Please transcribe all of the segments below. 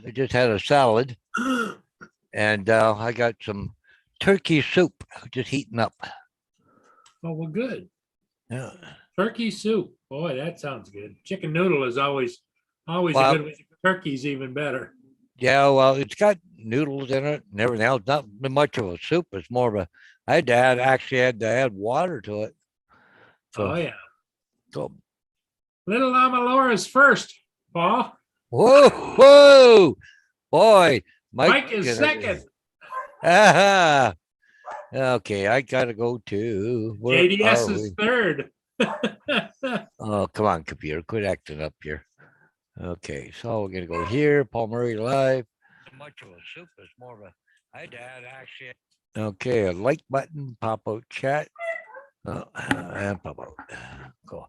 I just had a salad, and I got some turkey soup just heating up. Oh, well, good. Yeah. Turkey soup. Boy, that sounds good. Chicken noodle is always a Well, good one. Turkey's even better. yeah, well, it's got noodles in it and everything else. Not much of a soup. It's more of a. I had to had to add water to it. Oh, yeah. So Little Llama Laura's first, Paul. whoa, boy, Mike is second. Okay, I gotta go too. Where JDS are is we? third. Oh, come on, computer, quit acting up here. Okay, so we're gonna go here. Paul Murray live. Much of a soup is more of a. I had to add actually. Okay, a like button, pop out chat, and pop out. Cool.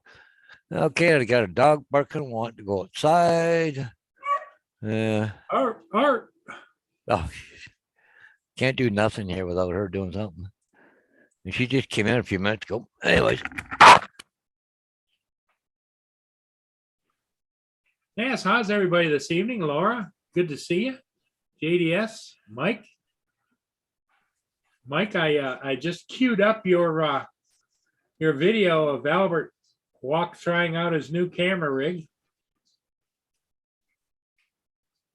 Okay, I got a dog barking, want to go outside. Art. Oh, can't do nothing here without her doing something. And she just came in a few minutes ago. Anyways. Yes, how's everybody this evening? Laura, good to see you. JDS, Mike. Mike, I just queued up your video of Albert trying out his new camera rig.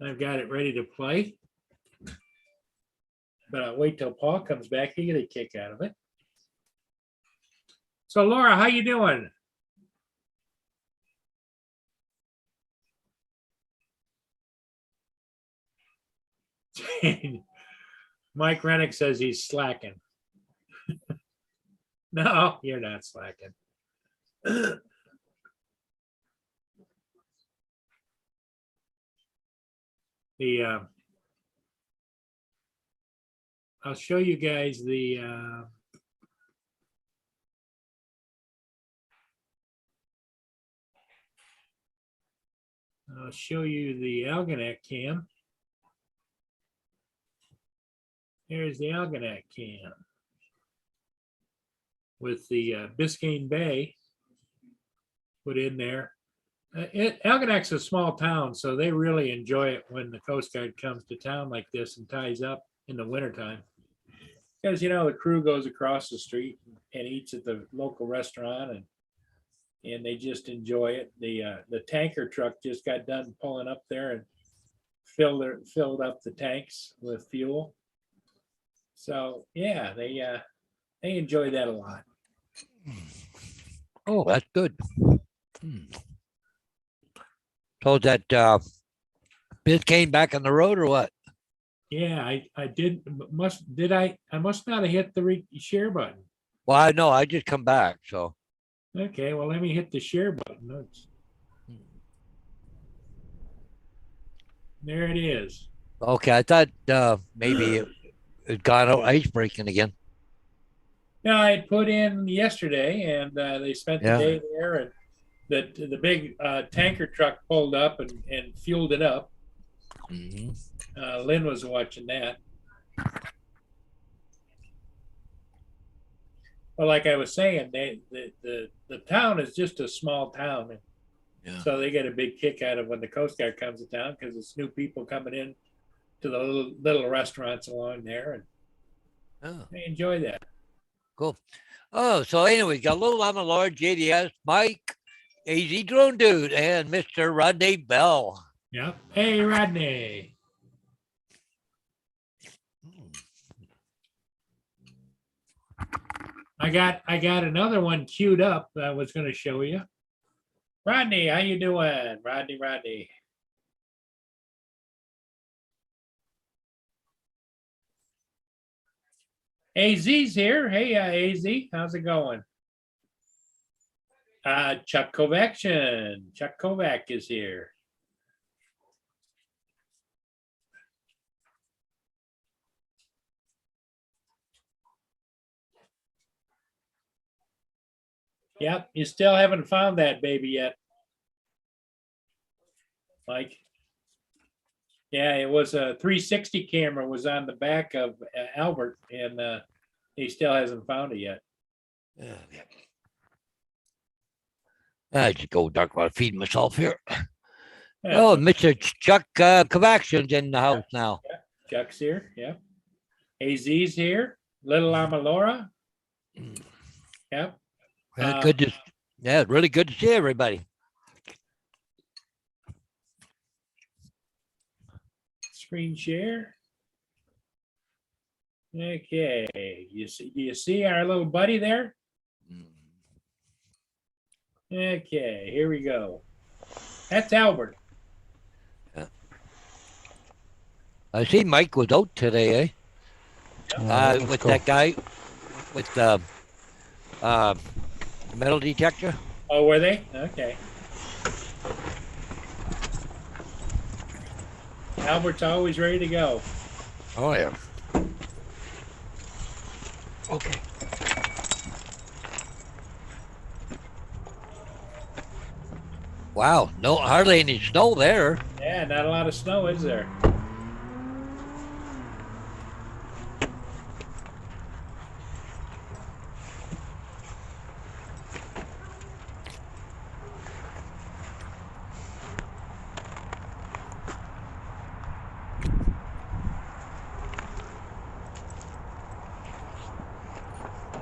I've got it ready to play. But I'll wait till Paul comes back. He get a kick out of it. So Laura, how you doing? Mike Rennick says he's slacking. No, you're not slacking. I'll show you guys I'll show you the Algonac cam. Here's the Algonac cam with the Biscayne Bay put in there. Algonac's a small town, so they really enjoy it when the Coast Guard comes to town like this and ties up in the wintertime. Because, you know, the crew goes across the street and eats at the local restaurant and they just enjoy it. The tanker truck just got done pulling up there and filled up the tanks with fuel. So yeah, they enjoy that a lot. Oh, that's good. So that Biscayne back on the road or what? Yeah, I must not have hit the share button. Well, I know I just come back, so. Okay, well, let me hit the share button. There it is. Okay, I thought maybe it got out ice breaking again. No, I had put in yesterday, and they spent the day there, and the big tanker truck pulled up and fueled it up. Lynn was watching that. Well, like I was saying, the town is just a small town, so they get a big kick out of when the Coast Guard comes to town because it's new people coming in to the little restaurants along there, and they enjoy that. Cool. Oh, so anyway, got Little Llama Laura, JDS, Mike, AZ Drone Dude, and Mr. Rodney Bell. Yeah. Hey, Rodney. I got another one queued up that I was going to show you. Rodney, how you doing? Rodney. AZ's here. Hey, AZ, how's it going? Chuck Kovaction. Chuck Kovac is here. Yep, you still haven't found that baby yet, Mike. Yeah, it was a 360 camera was on the back of Albert, and he still hasn't found it yet. I just go talk about feeding myself here. Oh, Mr. Chuck Kovaction's in the house now. Chuck's here. Yep. AZ's here. Little Amalora. Yep. Good to, yeah, really good to see everybody. Screen share. Okay. You see our little buddy there? Okay, here we go. That's Albert. I see Mike was out today, eh? With that guy with the metal detector. Oh, were they? Okay. Albert's always ready to go. Oh yeah. Okay. Wow, no, hardly any snow there. Yeah, not a lot of snow, is there?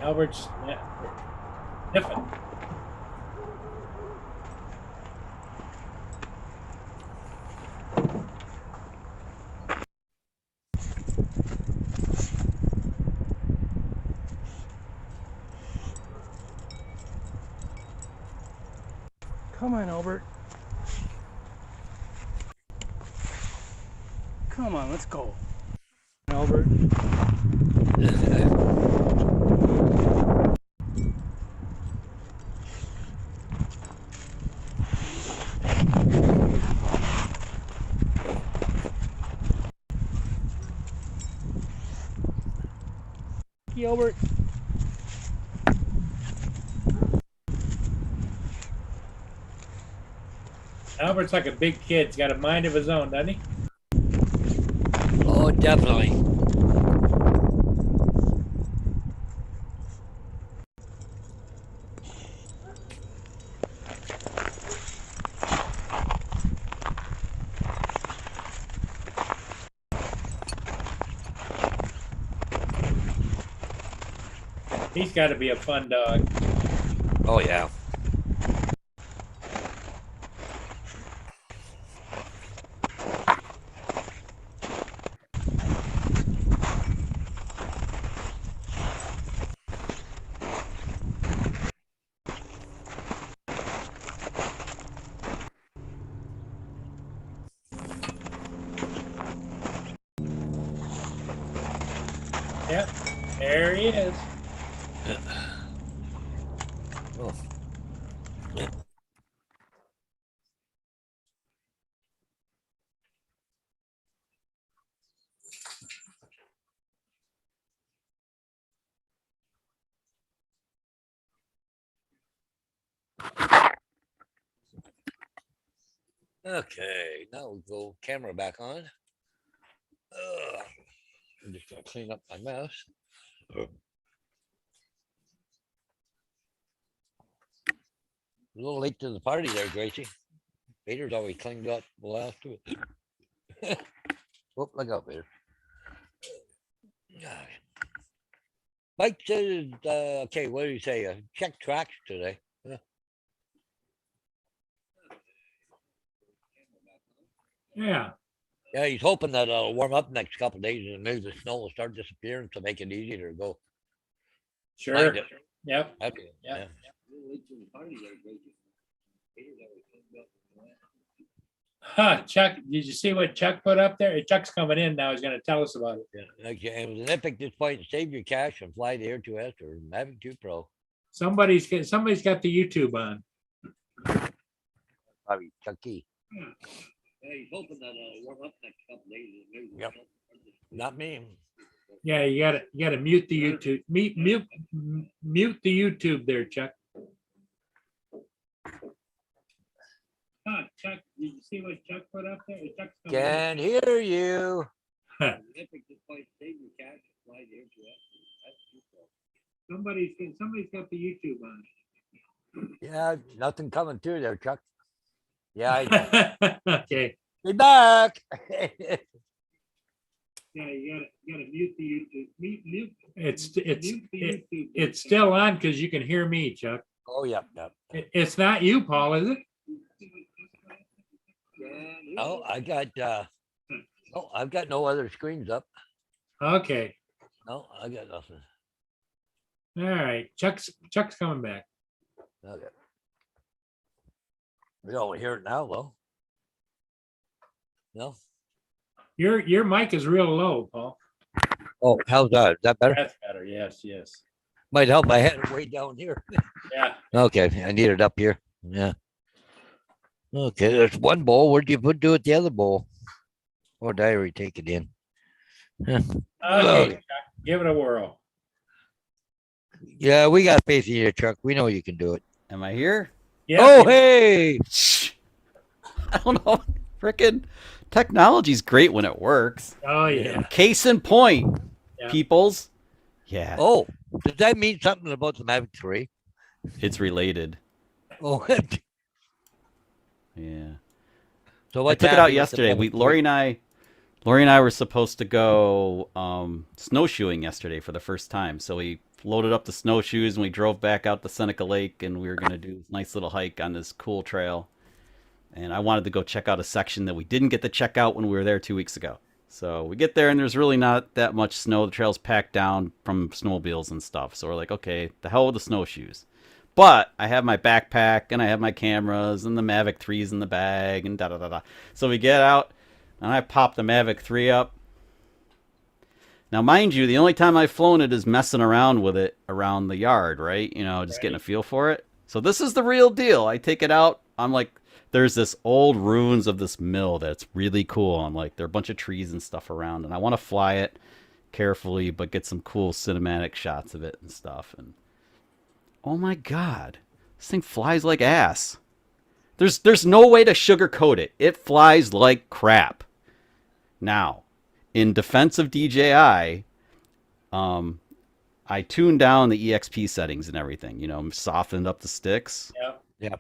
Albert's sniffing. Come on, Albert. Come on, let's go. Albert. Albert. Albert's like a big kid. He's got a mind of his own, doesn't he? Oh, definitely. He's got to be a fun dog. Oh yeah. Yep, there he is. Oh. Okay, now we go camera back on. I'm just gonna clean up my mess. A little late to the party there, Gracie. Peter's always cleaned up the last two. Whoop, look out, Peter. Mike says, okay, what did he say? Check tracks today. Yeah. Yeah, he's hoping that it'll warm up next couple of days and maybe the snow will start disappearing to make it easier to go. Sure. Find it. Yep. Okay, Yeah. Huh, Chuck, did you see what Chuck put up there? Chuck's coming in now. He's going to tell us about it. Yeah, okay, it was an epic disappointment. Save your cash and fly the Air 2S or Mavic 2 Pro. Somebody's got the YouTube on. Probably Chucky. Yeah, he's hoping that warm up next couple days. Yep. Not me. Yeah, you gotta mute the YouTube. Mute the YouTube there, Chuck. Huh, Chuck, did you see what Chuck put up there? Chuck's coming in. Can't hear you. Somebody's got the YouTube on. Yeah, nothing coming through there, Chuck. Yeah, I know. Okay, Be back. Yeah, you gotta mute the YouTube, mute. it's, mute the YouTube. it's still on because you can hear me, Chuck. Oh, yep, yep. It's not you, Paul, is it? Oh, I've got no other screens up. Okay, No, I got nothing. all right. Chuck's coming back. Okay. We don't hear it now, though. No? Your mic is real low, Paul. Oh, how's that? Is that better? That's better. Yes, yes. Might help. I had it way down here. Yeah. Okay, I need it up here. Yeah. Okay, there's one bowl. Where'd you do it the other bowl? Or did I already take it in? Okay, Chuck, give it a whirl. Yeah, we got faith in you, Chuck. We know you can do it. Am I here? Yeah. Oh, hey. I don't know. Frickin' technology's great when it works. Oh, yeah. Case in point, Yeah. peoples. Yeah, Oh, does that mean something about the Mavic 3? it's related. Oh, Yeah. so I what took it out yesterday. Lori and I were supposed to go snowshoeing yesterday for the first time. So we loaded up the snowshoes and we drove back out to Seneca Lake, and we were going to do a nice little hike on this cool trail. And I wanted to go check out a section that we didn't get to check out when we were there 2 weeks ago. So we get there and there's really not that much snow. The trail's packed down from snowmobiles and stuff. So we're like, okay, the hell with the snowshoes. But I have my backpack and I have my cameras and the Mavic 3's in the bag and da-da-da-da. So we get out and I pop the Mavic 3 up. Now, mind you, the only time I've flown it is messing around with it around the yard, right? You know, just getting a feel for it. So this is the real deal. I take it out. I'm like, there's this old ruins of this mill that's really cool. I'm like, there are a bunch of trees and stuff around, and I want to fly it carefully, but get some cool cinematic shots of it and stuff. And oh my God, this thing flies like ass. There's no way to sugarcoat it. It flies like crap. Now, in defense of DJI, I tuned down the EXP settings and everything, you know, softened up the sticks. Yeah. Yeah.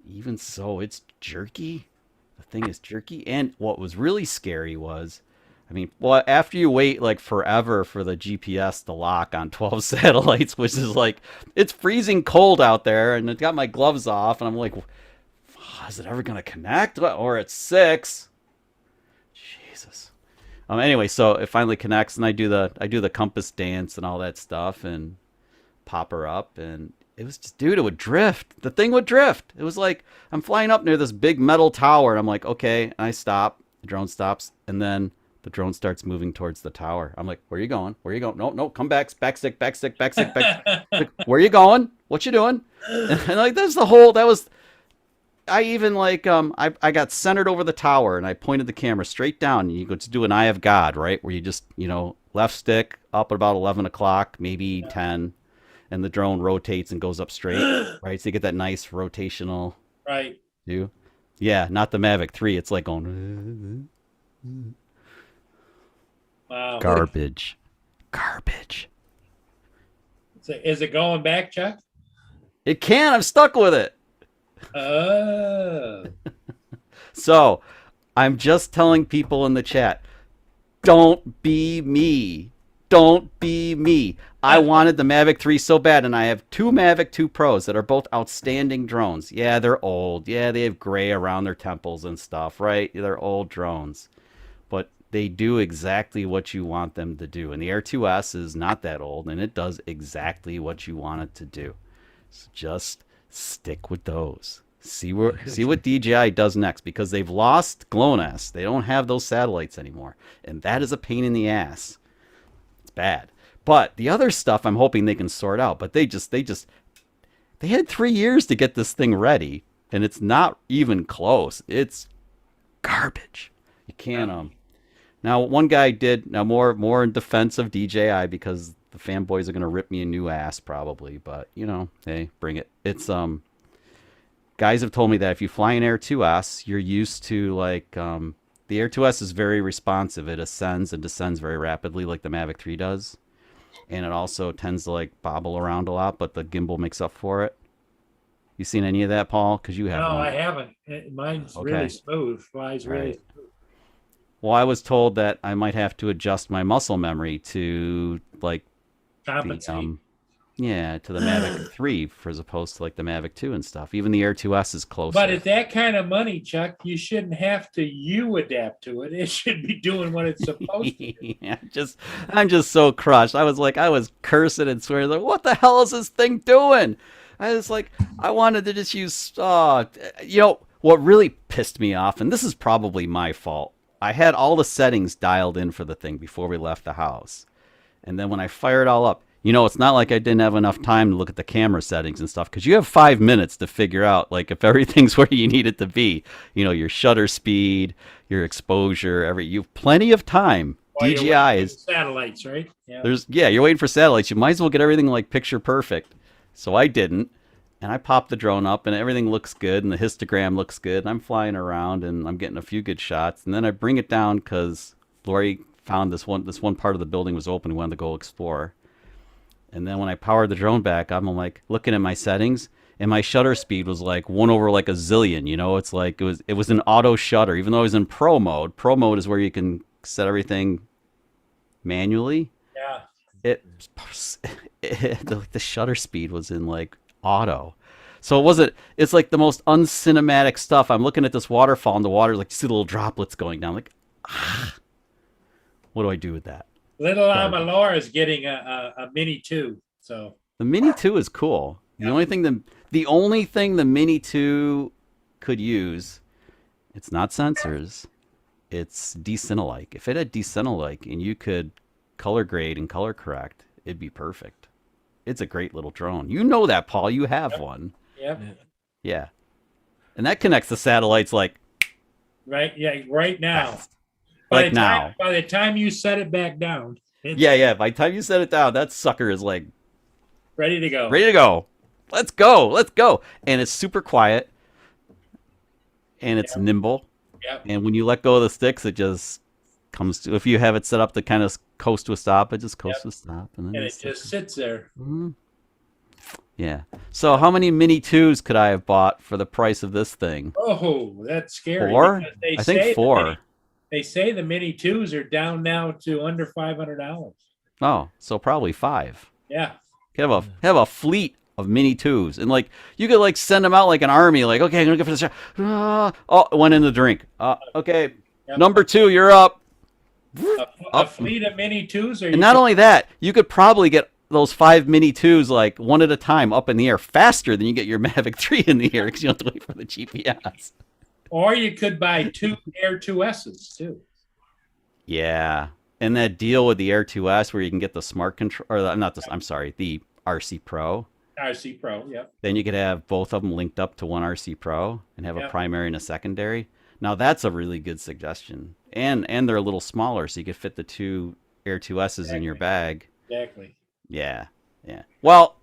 Even so, it's jerky. The thing is jerky. And what was really scary was, I mean, well, after you wait like forever for the GPS to lock on 12 satellites, which is like, it's freezing cold out there, and it got my gloves off, and I'm like, is it ever going to connect? Or it's 6. Jesus. Anyway, so it finally connects, and I do the compass dance and all that stuff, and pop her up, and it was just, dude, it would drift. The thing would drift. It was like, I'm flying up near this big metal tower, and I'm like, okay, and I stop. The drone stops, and then the drone starts moving towards the tower. I'm like, where are you going? Where are you going? No, come back, backstick. Like, where are you going? What you doing? And like, I even like, I got centered over the tower, and I pointed the camera straight down, and you go to do an Eye of God, right? Where you just, you know, left stick up at about 11 o'clock, maybe 10. And the drone rotates and goes up straight, right? So you get that nice rotational Right. view. Yeah, not the Mavic 3. It's like going... Wow. Garbage. Is it going back, Chuck? It can. I'm stuck with it. Oh. So I'm just telling people in the chat, don't be me. Don't be me. I wanted the Mavic 3 so bad, and I have 2 Mavic 2 Pros that are both outstanding drones. Yeah, they're old. Yeah, they have gray around their temples and stuff, right? They're old drones. But they do exactly what you want them to do. And the Air 2S is not that old, and it does exactly what you want it to do. So just stick with those. See what DJI does next, because they've lost GLONASS. They don't have those satellites anymore, and that is a pain in the ass. It's bad. But the other stuff I'm hoping they can sort out. But they had 3 years to get this thing ready, and it's not even close. It's garbage. You can't Now one guy did more in defense of DJI, because the fanboys are gonna rip me a new ass probably. But you know, hey, bring it. It's guys have told me that if you fly an Air 2S, you're used to like the Air 2S is very responsive. It ascends and descends very rapidly like the Mavic 3 does. And it also tends to like bobble around a lot, but the gimbal makes up for it. You seen any of that, Paul? Because you have No, one. I haven't. Mine's Okay. really smooth, flies really Right. smooth. Well, I was told that I might have to adjust my muscle memory to like the Compensate. yeah, to the Mavic 3 for as opposed to like the Mavic 2 and stuff. Even the Air 2S is closer. But at that kind of money, Chuck, you shouldn't have to adapt to it. It should be doing what it's supposed to do. Yeah, I'm just so crushed. I was cursing and swearing like, what the hell is this thing doing? I was like, I wanted to just use what really pissed me off, and this is probably my fault. I had all the settings dialed in for the thing before we left the house. And then when I fire it all up, it's not like I didn't have enough time to look at the camera settings and stuff, because you have 5 minutes to figure out like if everything's where you need it to be. Your shutter speed, your exposure, you have plenty of time. While you're DJI waiting for is the satellites, right? Yeah. you're waiting for satellites. You might as well get everything like picture perfect. So I didn't. And I popped the drone up and everything looks good and the histogram looks good. And I'm flying around and I'm getting a few good shots. And then I bring it down because Lori found this one part of the building was open. We wanted to go explore. And then when I powered the drone back, I'm like looking at my settings and my shutter speed was like 1 over like a zillion. It's like it was an auto shutter, even though I was in pro mode. Pro mode is where you can set everything manually. Yeah. The shutter speed was in like auto. So it's like the most uncinematic stuff. I'm looking at this waterfall and the water, like, you see the little droplets going down. Like, what do I do with that? Little Amalor is getting a Mini 2. So The Mini 2 is cool. The only thing the Mini 2 could use, it's not sensors, it's Decinelike. If it had Decinelike and you could color grade and color correct, it'd be perfect. It's a great little drone. You know that, Paul. You have one. yep. Yeah. And that connects the satellites like Right. Yeah. Right now. fast. Like now. By the time you set it back down, it's Yeah. By the time you set it down, that sucker is like ready to go. ready to go. Let's go. And it's super quiet. And it's nimble. Yep. And when you let go of the sticks, it just comes to, if you have it set up to kind of coast to a stop, it just coasts to a stop. And then And it just sits there. Mhm. Yeah. So how many Mini 2s could I have bought for the price of this thing? Oh, that's scary. 4? because they I think say 4. They say the Mini 2s are down now to under $500. Oh, so probably 5. Yeah. Have a fleet of Mini 2s, and like you could like send them out like an army. Like, okay, I'm gonna go for this shot. Oh, it went in the drink. Okay, Yep. number 2, you're up. A fleet of Mini 2s, or And not only that, you could probably get those 5 Mini 2s like one at a time up in the air faster than you get your Mavic 3 in the air because you don't have to wait for the GPS. or you could buy 2 Air 2Ss too. Yeah, and that deal with the Air 2S where you can get the smart control, or not the, I'm sorry, the RC Pro. RC Pro. Yep. Then you could have both of them linked up to one RC Pro and have a Yeah. primary and a secondary. Now that's a really good suggestion. And they're a little smaller, so you could fit the 2 Air 2Ss in your bag. Exactly. Yeah. Well,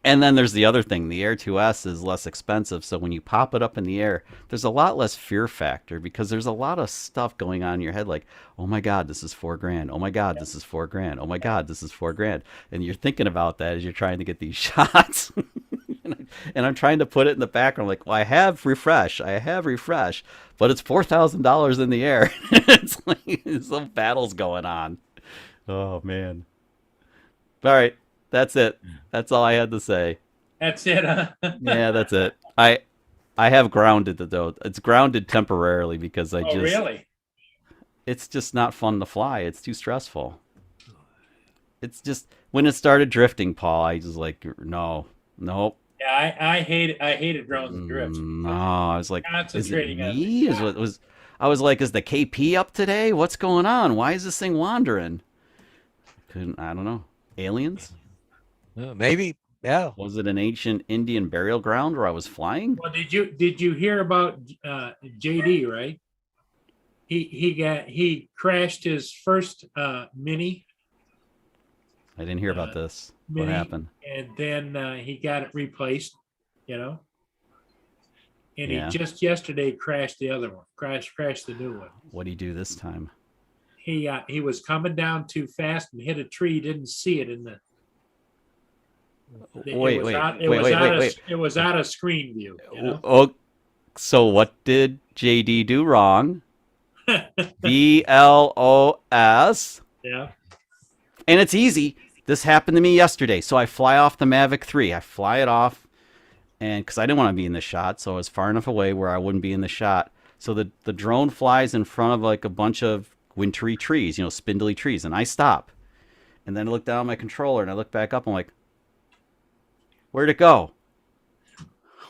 and then there's the other thing. The Air 2S is less expensive, so when you pop it up in the air, there's a lot less fear factor because there's a lot of stuff going on in your head like, oh my God, this is $4,000. Oh my God, this is $4,000. Oh my God, this is $4,000. And you're thinking about that as you're trying to get these shots. And I'm trying to put it in the background like, well, I have refresh, but it's $4,000 in the air. It's like some battles going on. Oh man. All right, that's it. That's all I had to say. That's it. Huh? Yeah, that's it. I have grounded it though. It's grounded temporarily because Oh, really? it's just not fun to fly. It's too stressful. It's just when it started drifting, Paul, I just like nope. Yeah, I hated drones and drifts. No, I was like, is it Concentrating on me? I was like, is the KP up today? What's going on? Why is this thing wandering? I don't know. Aliens? Maybe. Yeah. Was it an ancient Indian burial ground where I was flying? Well, did you hear about JD? Right? He crashed his first Mini. I didn't hear about this. What Mini, happened? And then he got it replaced. And Yeah. he just yesterday crashed the other one. Crashed the new one. What do you do this time? He was coming down too fast and hit a tree. Didn't see it in the Wait, wait, It wait, was wait, out wait, of, wait. It was out of screen view. You know? Oh, so what did JD do wrong? VLOS. Yeah. And it's easy. This happened to me yesterday. So I fly off the Mavic 3. I fly it off, and because I didn't want to be in the shot, so I was far enough away where I wouldn't be in the shot. So the drone flies in front of like a bunch of wintry trees, spindly trees, and I stop. And then I look down at my controller and I look back up. I'm like, where'd it go?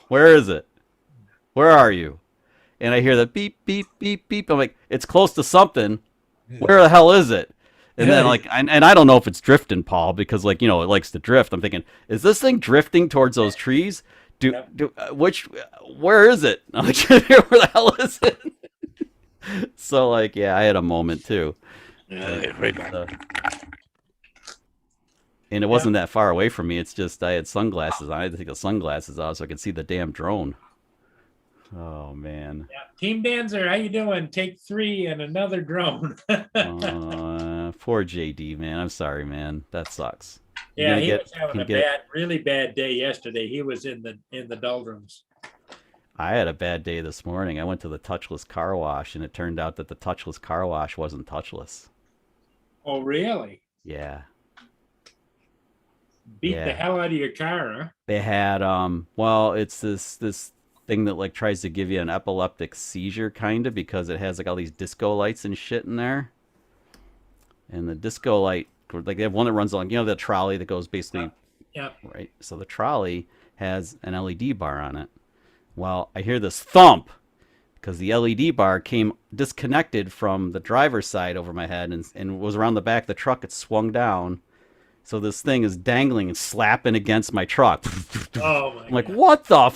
Where is it? Where are you? And I hear the beep, beep, beep, beep. I'm like, it's close to something. Where the hell is it? And then and I don't know if it's drifting, Paul, because it likes to drift. I'm thinking, is this thing drifting towards those trees? Where is it? I'm like, where the hell is it? So yeah, I had a moment too. And it wasn't that far away from me. It's just I had sunglasses on. I had to take the sunglasses off so I could see the damn drone. Oh man. Yeah. Team Danzer, how you doing? Take 3 and another drone. Poor JD, man. I'm sorry, man. That sucks. Yeah, he was having really bad day yesterday. He was in the doldrums. I had a bad day this morning. I went to the touchless car wash, and it turned out that the touchless car wash wasn't touchless. Oh, really? Yeah. Beat the hell out of your car, huh? They had it's this thing that tries to give you an epileptic seizure kind of, because it has all these disco lights and shit in there. And the disco light, they have one that runs along, the trolley that goes basically right. So the trolley has an LED bar on it. Well, I hear this thump because the LED bar came disconnected from the driver's side over my head and was around the back of the truck. It swung down. So this thing is dangling and slapping against my truck. Oh my I'm like, what the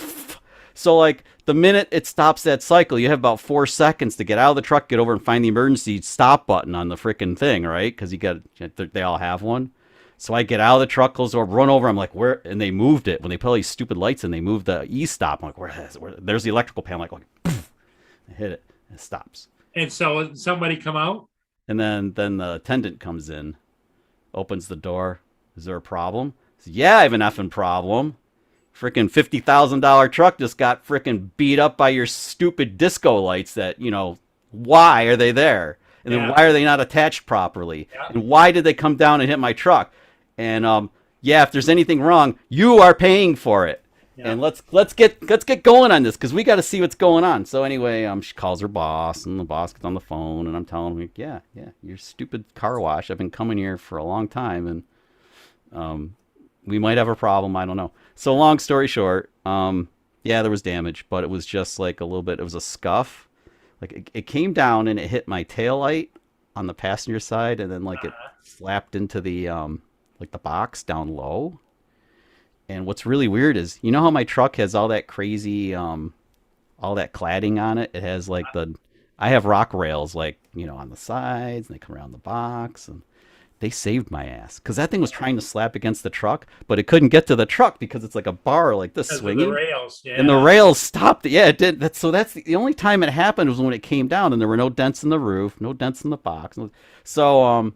So the minute it stops that cycle, you have about 4 seconds to get out of the truck, get over and find the emergency stop button on the freaking thing, right? Because they all have one. So I get out of the truck, close the door, run over. I'm like, where? And they moved it when they put all these stupid lights in. They moved the e-stop. I'm like, where is it? There's the electrical panel. Poof, I hit it. It stops. And so somebody come out? And then the attendant comes in, opens the door. Is there a problem? I said, yeah, I have an effing problem. Freaking $50,000 truck just got freaking beat up by your stupid disco lights that, why are they there? And then why are they not attached properly? Yeah. And why did they come down and hit my truck? And if there's anything wrong, you are paying for it. Yeah. And let's get going on this because we got to see what's going on. So anyway, she calls her boss, and the boss gets on the phone, and I'm telling him, yeah, your stupid car wash. I've been coming here for a long time, and we might have a problem. I don't know. So long story short, there was damage, but it was just a little bit. It was a scuff. It came down and it hit my taillight on the passenger side, and then it slapped into the the box down low. And what's really weird is, how my truck has all that crazy all that cladding on it. It has I have rock rails on the sides, and they come around the box, and they saved my ass because that thing was trying to slap against the truck, but it couldn't get to the truck because it's like a bar like this swinging. The rails, yeah. And the rails stopped it. Yeah, it did. That's the only time it happened was when it came down, and there were no dents in the roof, no dents in the box. So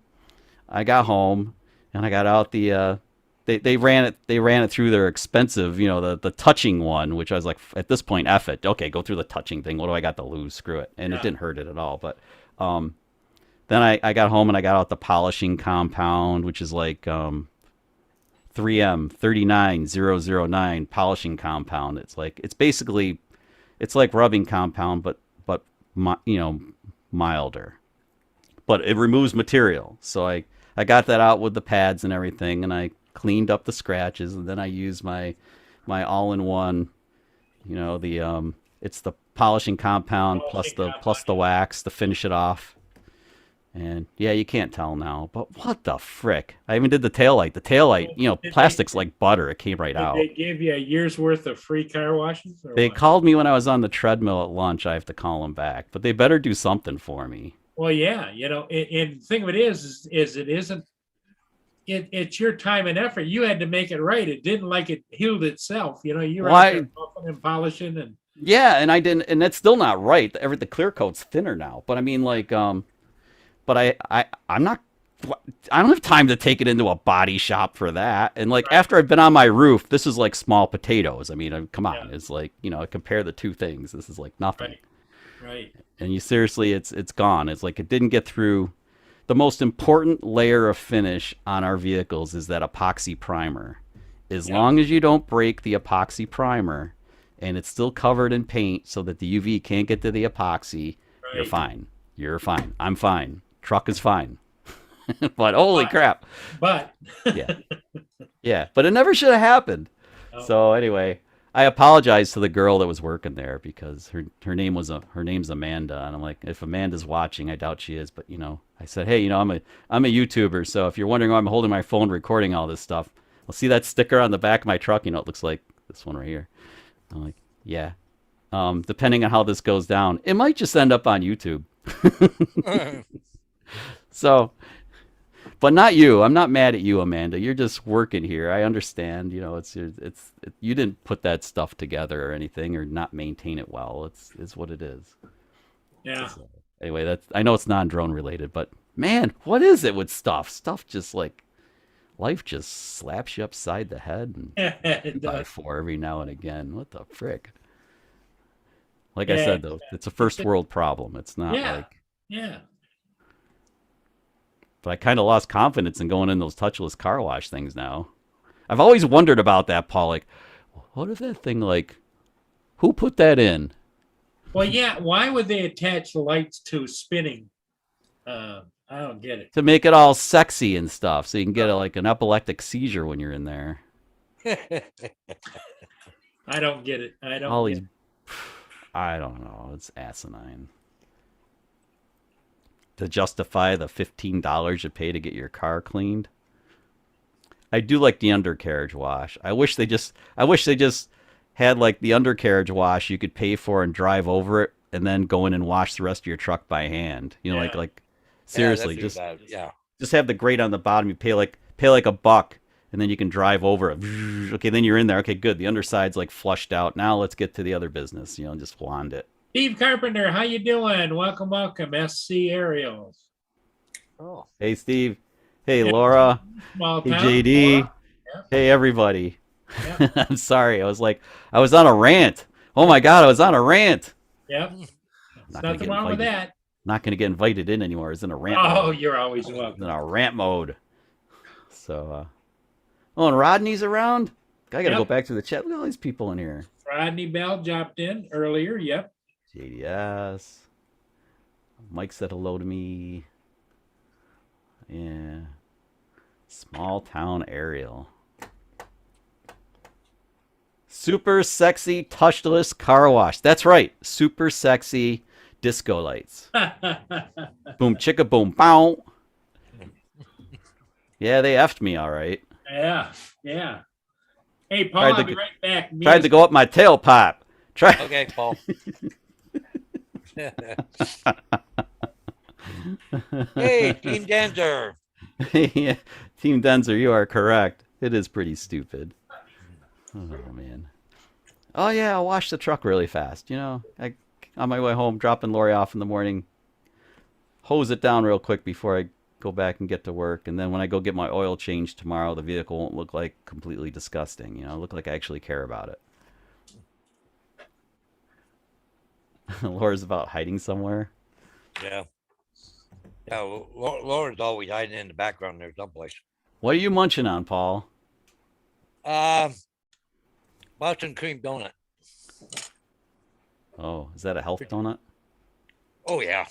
I got home and I got out the they ran it through their expensive, the touching one, which I was like, at this point, F it. Okay, go through the touching thing. What do I got to lose? Screw it. And it didn't hurt it at all. But then I got home and I got out the polishing compound, which is 3M 39009 polishing compound. It's basically like rubbing compound, but milder. But it removes material. So I got that out with the pads and everything, and I cleaned up the scratches, and then I used my all-in-one, it's the polishing compound plus the wax to finish it off. And yeah, you can't tell now, but what the frick? I even did the taillight. The taillight, plastic's like butter. It came right out. Did they give you a year's worth of free car washes? They called me when I was on the treadmill at lunch. I have to call them back, but they better do something for me. Well, yeah, and the thing of it is it isn't. It's your time and effort. You had to make it right. It didn't it healed itself. You were out there buffing and polishing and. Yeah, and I didn't, and that's still not right. The clear coat's thinner now, but I mean, but I'm not I don't have time to take it into a body shop for that. And like Right. after I've been on my roof, this is like small potatoes. I mean, come on, Yeah. it's like compare the two things. This is like nothing. Right. Right. And you seriously, it's gone. It's like it didn't get through. The most important layer of finish on our vehicles is that epoxy primer. As Yeah. long as you don't break the epoxy primer, and it's still covered in paint so that the UV can't get to the epoxy, you're Right. fine. You're fine. I'm fine. Truck is fine. But holy But- crap. But Yeah. Yeah. But it never should have happened. Oh. So anyway, I apologized to the girl that was working there because her name's Amanda, and I'm like, if Amanda's watching, I doubt she is, but I said, hey, I'm a YouTuber, so if you're wondering why I'm holding my phone recording all this stuff, well, see that sticker on the back of my truck? It looks like this one right here. I'm like, yeah. Depending on how this goes down, it might just end up on YouTube. So, but not you. I'm not mad at you, Amanda. You're just working here. I understand. You didn't put that stuff together or anything, or not maintain it well. It's what it is. yeah. So, anyway, I know it's non-drone related, but man, what is it with stuff? Stuff just like life just slaps you upside the head and It by does. four every now and again. What the frick? Like I Yeah. said though, it's a first world problem. It's not Yeah. like. Yeah. But I kind of lost confidence in going in those touchless car wash things now. I've always wondered about that, Paul. Like, what if that thing, like, who put that in? Well, yeah. Why would they attach lights to spinning? I don't get it. To make it all sexy and stuff, so you can get like an epileptic seizure when you're in there. I don't get it. I don't. All get these, I don't know. It's asinine. To justify the $15 you pay to get your car cleaned. I do like the undercarriage wash. I wish they just had like the undercarriage wash you could pay for and drive over it and then go in and wash the rest of your truck by hand. Yeah. Like seriously, Yeah, just yeah. just have the grate on the bottom. You pay like $1 and then you can drive over it. Okay, then you're in there. Okay, good. The underside's like flushed out. Now let's get to the other business, just wand it. Steve Carpenter, how you doing? Welcome, welcome, SC Aerials. Oh. Hey Steve. Hey Yeah. Laura. Small Hey town. JD. Laura. Hey everybody. Yep. I'm sorry. I was on a rant. Oh my god, I was on a rant. Yep. Not There's gonna nothing get wrong with invited. that. Not going to get invited in anymore. It's in a rant Oh, mode. you're always It's welcome. in a rant mode. So, and Rodney's around. I got to go Yep. back to the chat. Look at all these people in here. Rodney Bell dropped in earlier. Yep. JDS. Mike said hello to me. Yeah. Small town Ariel. Super sexy touchless car wash. That's right. Super sexy disco lights. Boom chicka boom bow. Yeah, they effed me all right. Yeah. Yeah. Hey, Paul, Tried to I'll be g- right back. Me Tried and- to go up my tailpipe. Try. Okay, Paul. Hey, Team Dancer. Yeah, Team Denzer, you are correct. It is pretty stupid. Oh man. Oh yeah, I'll wash the truck really fast. I on my way home, dropping Lori off in the morning, hose it down real quick before I go back and get to work. And then when I go get my oil changed tomorrow, the vehicle won't look like completely disgusting. It'll look like I actually care about it. Laura's about hiding somewhere. Yeah. Yeah, Laura's always hiding in the background there someplace. What are you munching on, Paul? Boston cream donut. Oh, is that a health donut? Oh yeah.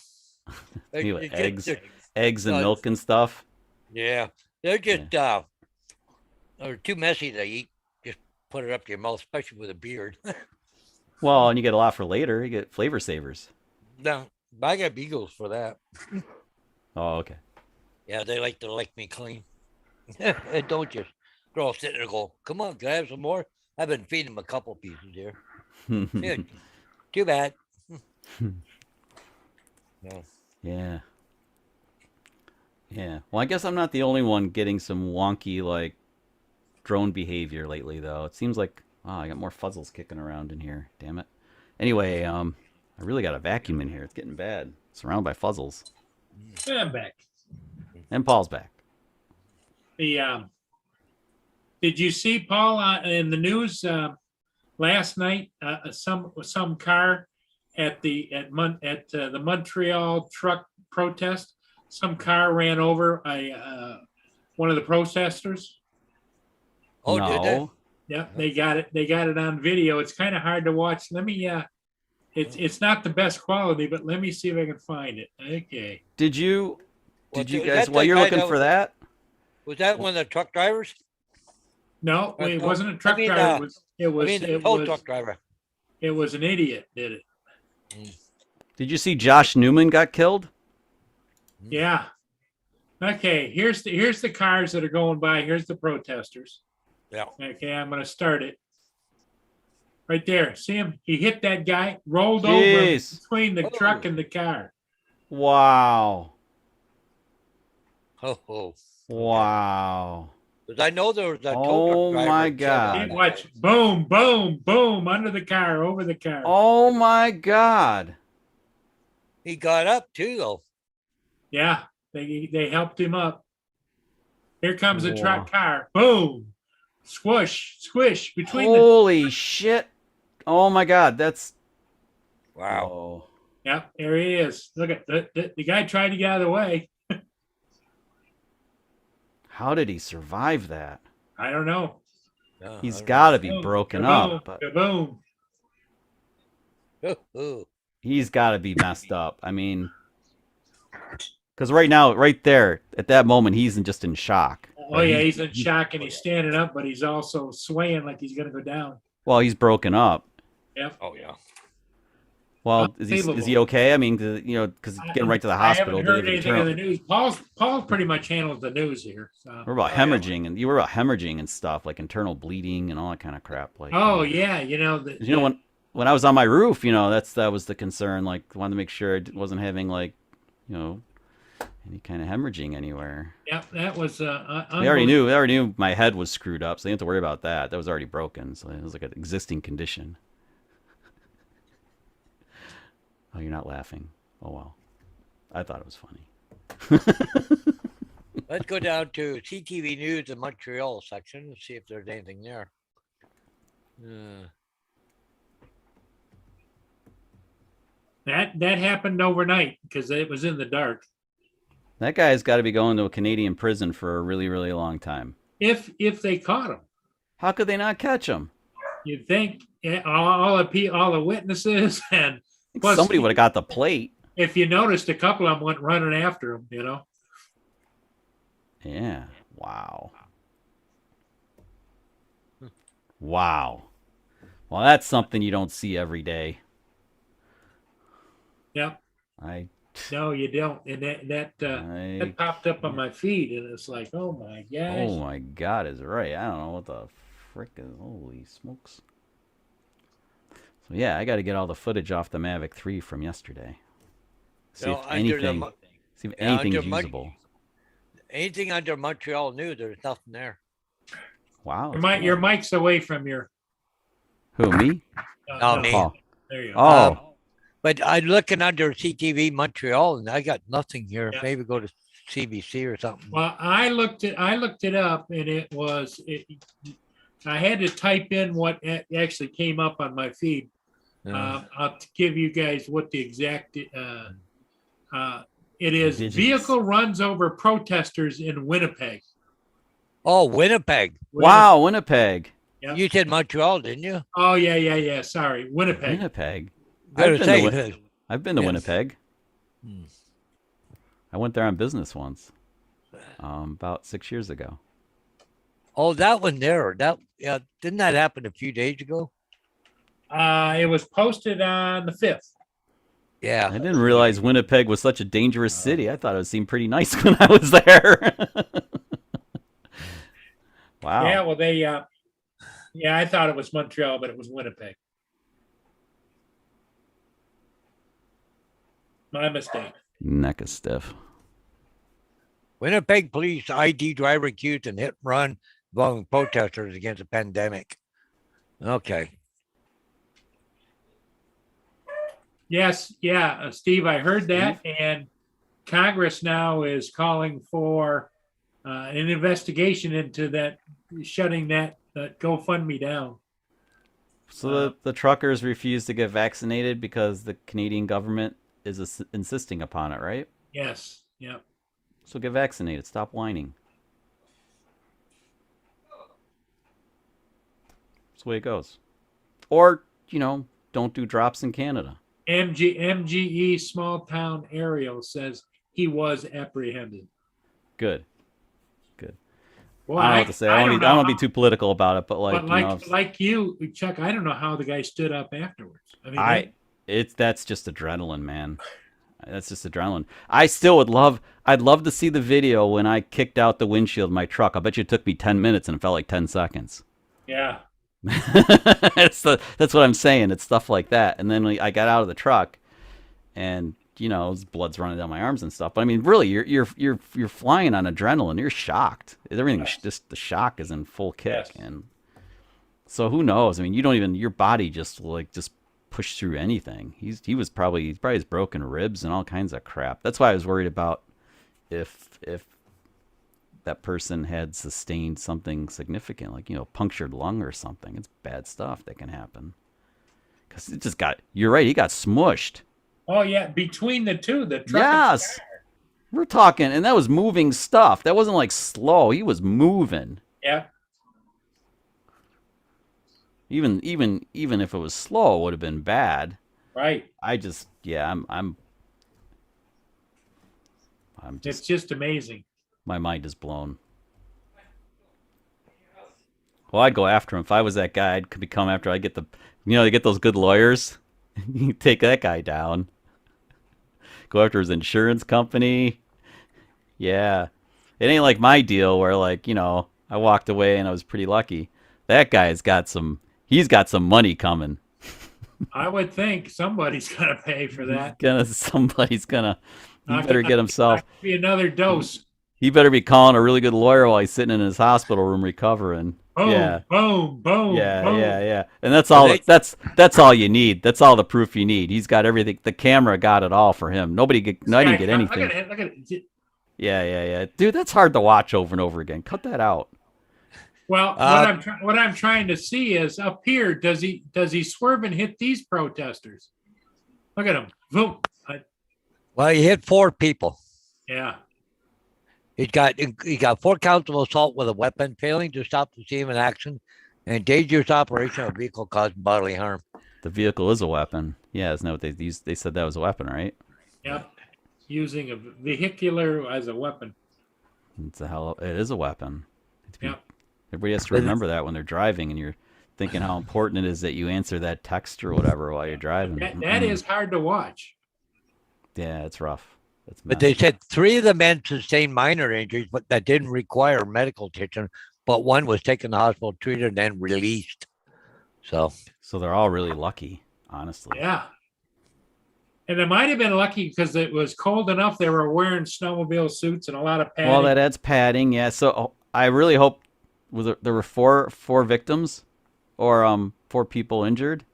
You It- it- eggs, it- eggs and no, milk and stuff. Yeah, they're just they're too messy to eat. Just put it up your mouth, especially with a beard. Well, and you get a lot for later. You get flavor savers. No, but I got beagles for that. Oh, okay. Yeah, they like to lick me clean. And don't just throw sit there and go, come on, can I have some more? I've been feeding them a couple pieces here. Yeah, too bad. No. Yeah. Yeah. Well, I guess I'm not the only one getting some wonky, like, drone behavior lately, though. It seems like, wow, I got more fuzzles kicking around in here. Damn it. Anyway, I really got a vacuum in here. It's getting bad. Surrounded by fuzzles. I'm back. And Paul's back. Did you see Paul in the news last night? Some car at the Montreal truck protest. Some car ran over one of the protesters. Oh, did they? No. Yep, they got it. They got it on video. It's kind of hard to watch. Let me. It's not the best quality, but let me see if I can find it. Okay. Did you Was guys that while the you're guy looking that for was- that? Was that one of the truck drivers? No, it no, wasn't a truck I mean, driver. It was. I mean, the It tow was. truck driver. It was an idiot. Did it? Did you see Josh Newman got killed? Yeah. Okay. Here's the cars that are going by. Here's the protesters. Yeah. Okay, I'm gonna start it. Right there. See him? He hit that guy, rolled over Jeez. between the Oh. truck and the car. Wow. Oh. Wow. Because I know there was a tow Oh, truck driver. my killed God. on See, that. watch. Boom, boom, boom, under the car, over the car. Oh my God. He got up too, though. Yeah, they helped him up. Here comes the Wow. truck car. Boom. Squish, squish between the. Holy shit. Oh my God. That's Wow. Whoa. Yep, there he is. Look at the guy tried to get out of the way. How did he survive that? I don't know. Yeah, He's I got to be Boom, broken kaboom, up, but kaboom. don't know. he's got to be messed up. I mean, because right now, right there, at that moment, he's just in shock. Oh yeah, he's in shock and he's standing up, but he's also swaying like he's gonna go down. Well, he's broken up. Oh, yeah. Well, is he Unbelievable. okay? I mean, because getting right to the I hospital. haven't heard delivered anything internal- on the news. Paul pretty much handles the news here. So. We're about hemorrhaging, and you were about hemorrhaging and stuff, like internal bleeding and all that kind of crap. Like, Oh yeah, you know the, you know when I was on my roof, that was the concern. Like, wanted to make sure it wasn't having like, any kind of hemorrhaging anywhere. yeah, that was They already knew my head was screwed up, so they didn't have to worry about that. That was already broken, so it was like an existing condition. Oh, you're not laughing. Oh well, I thought it was funny. Let's go down to CTV News in Montreal section and see if there's anything there. That happened overnight because it was in the dark. That guy's got to be going to a Canadian prison for a really, really long time. If they caught him, How could they not catch him? you'd think all the witnesses and plus, Somebody would have got the plate. if you noticed, a couple of them went running after him. You know. Yeah. Wow. Wow. Well, that's something you don't see every day. Yep. No, you don't. And that popped up on my feed, and it's like, oh my gosh. Oh my God, is right. I don't know what the frick is. Holy smokes. So yeah, I got to get all the footage off the Mavic 3 from yesterday. See if anything, see if yeah, anything's under usable. Anything under Montreal News, there's nothing there. Wow. Your mic's away from your. Who, me? Oh, me. Oh. There you go. Oh. But I'm looking under CTV Montreal, and I got nothing here. Yeah. Maybe go to CBC or something. Well, I looked it up, and I had to type in what actually came up on my feed. I'll give you guys what the exact. It is Digits. vehicle runs over protesters in Winnipeg. Oh, Winnipeg. Wow, Winnipeg. Yep. You said Montreal, didn't you? Oh yeah. Sorry, Winnipeg. Winnipeg. Gotta say, I've been to Yes. Winnipeg. Hmm. I went there on business once. About 6 years ago. oh, that one there. Didn't that happen a few days ago? It was posted on the 5th. Yeah. I didn't realize Winnipeg was such a dangerous city. I thought it seemed pretty nice when I was there. Wow. Yeah, well they. I thought it was Montreal, but it was Winnipeg. My mistake. Neck is stiff. Winnipeg police ID driver accused in hit and run involving protesters against the pandemic. Okay. Yes, yeah, Steve, I heard that, and Congress now is calling for an investigation into that, shutting that GoFundMe down. So the truckers refuse to get vaccinated because the Canadian government is insisting upon it, right? Yes. Yep. So get vaccinated. Stop whining. That's the way it goes. Or, don't do drops in Canada. MGE small town Ariel says he was apprehended. Good. Well, I don't know what to say. I don't know want to be too political about it, but like you, Chuck, I don't know how the guy stood up afterwards. I mean, that's just adrenaline, man. That's just adrenaline. I'd love to see the video when I kicked out the windshield of my truck. I bet you it took me 10 minutes and it felt like 10 seconds. yeah. That's what I'm saying. It's stuff like that. And then I got out of the truck, and blood's running down my arms and stuff. But I mean, really, you're flying on adrenaline. You're shocked. Everything, just the shock is in full kick, Yes. and so who knows? I mean, you don't even your body just push through anything. He probably has broken ribs and all kinds of crap. That's why I was worried about if that person had sustained something significant, like punctured lung or something. It's bad stuff that can happen. Because it just you're right, he got smushed. Oh yeah, between the two, the truck. Yes. We're talking, and that was moving stuff. That wasn't like slow. He was moving. Yeah. Even if it was slow, it would have been bad. Right. I'm just It's just amazing. my mind is blown. Well, I'd go after him. If I was that guy, I'd become after. I get they get those good lawyers. You take that guy down. Go after his insurance company. Yeah. It ain't like my deal where I walked away and I was pretty lucky. That guy's got some money coming. I would think somebody's gonna pay for that. He better get himself. Be another dose. He better be calling a really good lawyer while he's sitting in his hospital room recovering. Boom, Yeah. boom, boom. Yeah, boom. yeah. And that's all. That's all you need. That's all the proof you need. He's got everything. The camera got it all for him. I didn't get anything. Look at it. Yeah. Dude, that's hard to watch over and over again. Cut that out. Well, what I'm trying to see is up here. Does he swerve and hit these protesters? Look at him. Boom. Well, he hit 4 people. Yeah. He got 4 counts of assault with a weapon, failing to stop the scene in action, and dangerous operation of a vehicle causing bodily harm. The vehicle is a weapon. Yeah, isn't that what they used? They said that was a weapon, right? Yep. Using a vehicular as a weapon. It is a weapon. Yep. Everybody has to remember that when they're driving, and you're thinking how important it is that you answer that text or whatever while you're driving. That is hard to watch. Yeah, it's rough. But they said 3 of the men sustained minor injuries, but that didn't require medical attention. But 1 was taken to the hospital, treated, and then released. So they're all really lucky, honestly. Yeah. And it might have been lucky because it was cold enough. They were wearing snowmobile suits and a lot of padding. Well, that adds padding. Yeah. So I really hope there were four victims, or 4 people injured.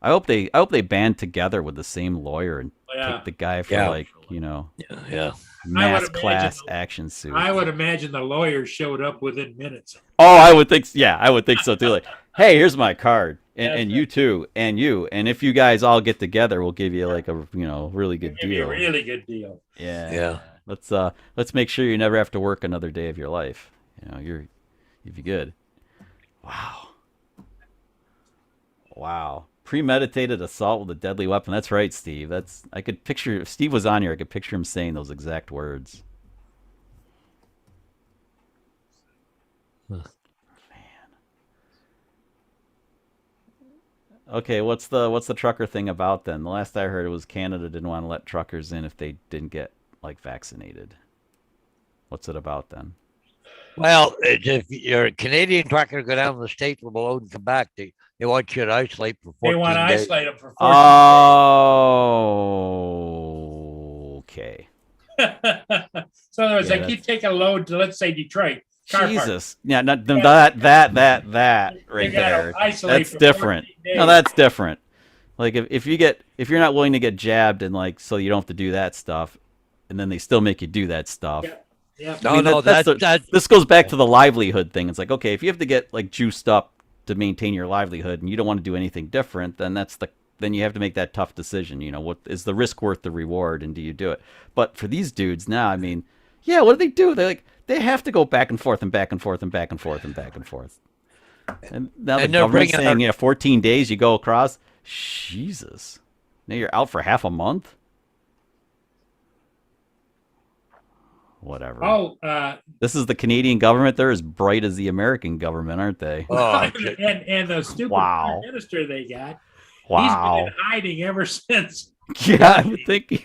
I hope they band together with the same lawyer and take the guy for yeah. mass class action suit. I would imagine the lawyer showed up within minutes. Oh, I would think. Yeah, I would think so too. Like, hey, here's my card, and you too, and you, and if you guys all get together, we'll give you like a really good Give you deal. a really good deal. Yeah. Let's make sure you never have to work another day of your life. You'd be good. Wow. Premeditated assault with a deadly weapon. That's right, Steve. I could picture if Steve was on here, I could picture him saying those exact words. Man. Okay, what's the trucker thing about then? The last I heard it was Canada didn't want to let truckers in if they didn't get vaccinated. What's it about then? Well, if you're a Canadian trucker, go down to the States with a load and come back. They want you to isolate for 14 days. They want to isolate them for 14 Okay. days. So in other words, they keep taking a load to, let's say, Detroit. Jesus. Yeah, that right there. That's different. No, that's different. Like if you're not willing to get jabbed and so you don't have to do that stuff, and then they still make you do that stuff. Yeah. Yeah. No, I mean, no, that's that this goes back to the livelihood thing. It's like, okay, if you have to get like juiced up to maintain your livelihood and you don't want to do anything different, then you have to make that tough decision. You know, what is the risk worth the reward, and do you do it? But for these dudes now, I mean, yeah, what do they do? They have to go back and forth and back and forth and back and forth and back and forth. And now the And they're government's bringing saying, yeah, 14 days you go across. Jesus, now you're out for half a month. Whatever. Oh, This is the Canadian government. They're as bright as the American government, aren't they? Oh, and the stupid Wow. prime minister they got, he's Wow. been in hiding ever since. Yeah, I would think.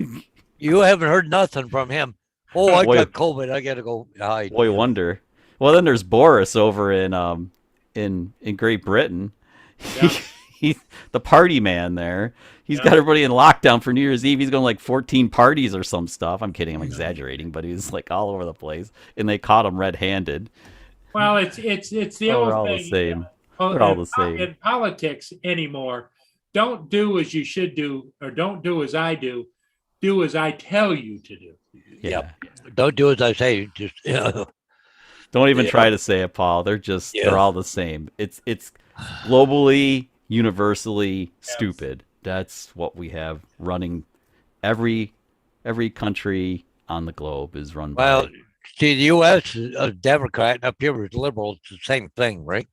you haven't heard nothing from him. Oh, I Boy. got COVID. I got to go hide. Boy, wonder. Well, then there's Boris over in Great Britain. Yeah. He's the party man there. He's got everybody in lockdown for New Year's Eve. He's going like 14 parties or some stuff. I'm kidding. I'm exaggerating, but he's like all over the place. And they caught him red-handed. Well, it's the Oh, old they're all thing. the same. Oh, They're all in the same. In politics anymore, don't do as you should do, or don't do as I do. Do as I tell you to do. Yeah. Yep. Don't do as I say. Just Don't even Yeah. try to say it, Paul. They're Yeah. all the same. It's globally, universally stupid. That's what we have running. Every country on the globe is run by. well, see, the U.S. is a Democrat, and up here is liberal. It's the same thing, right?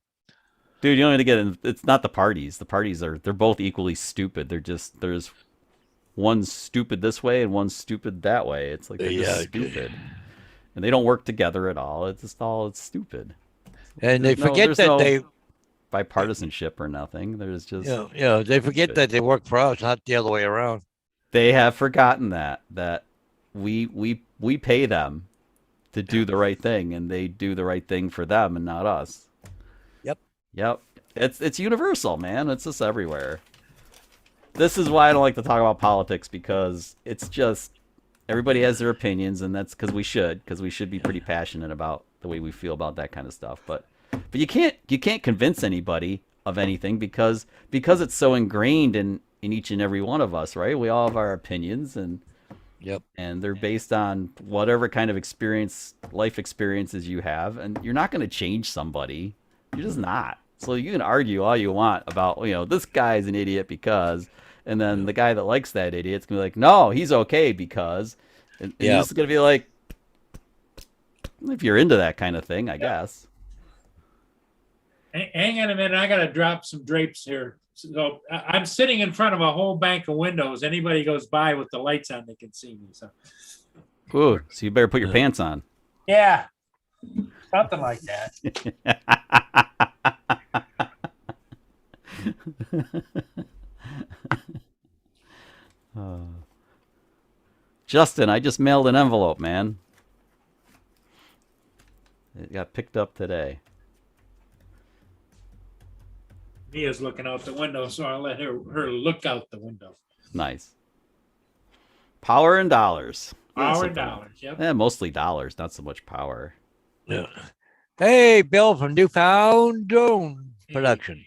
Dude, you don't even get it. It's not the parties. The parties they're both equally stupid. There's one stupid this way and one stupid that way. It's like they're just Yeah. stupid. And they don't work together at all. It's stupid. And they There's forget there's that no they, bipartisanship or nothing. There's just they forget stupid. that they work for us, not the other way around. They have forgotten that we pay them to do the right thing, and they do the right thing for them and not us. Yep. It's universal, man. It's just everywhere. This is why I don't like to talk about politics, because it's just everybody has their opinions, and that's because we should be pretty passionate about the way we feel about that kind of stuff. But you can't convince anybody of anything because it's so ingrained in each and every one of us, right? We all have our opinions, and Yep. they're based on whatever kind of life experiences you have, and you're not going to change somebody. You're just not. So you can argue all you want about, this guy's an idiot because, and then the guy that likes that idiot's going to be like, no, he's okay because, and Yeah. this is going to be like, if you're into that kind of thing, I guess. Hang on a minute. I got to drop some drapes here. So I'm sitting in front of a whole bank of windows. Anybody goes by with the lights on, they can see me. So Ooh, so you better put your pants on. yeah, something like that. Justin, I just mailed an envelope, man. It got picked up today. Mia's looking out the window, so I'll let her look out the window. Nice. Power and dollars. Power and dollars. Yep. Mostly dollars, not so much power. Yeah. Hey, Bill from Newfound Drone Productions.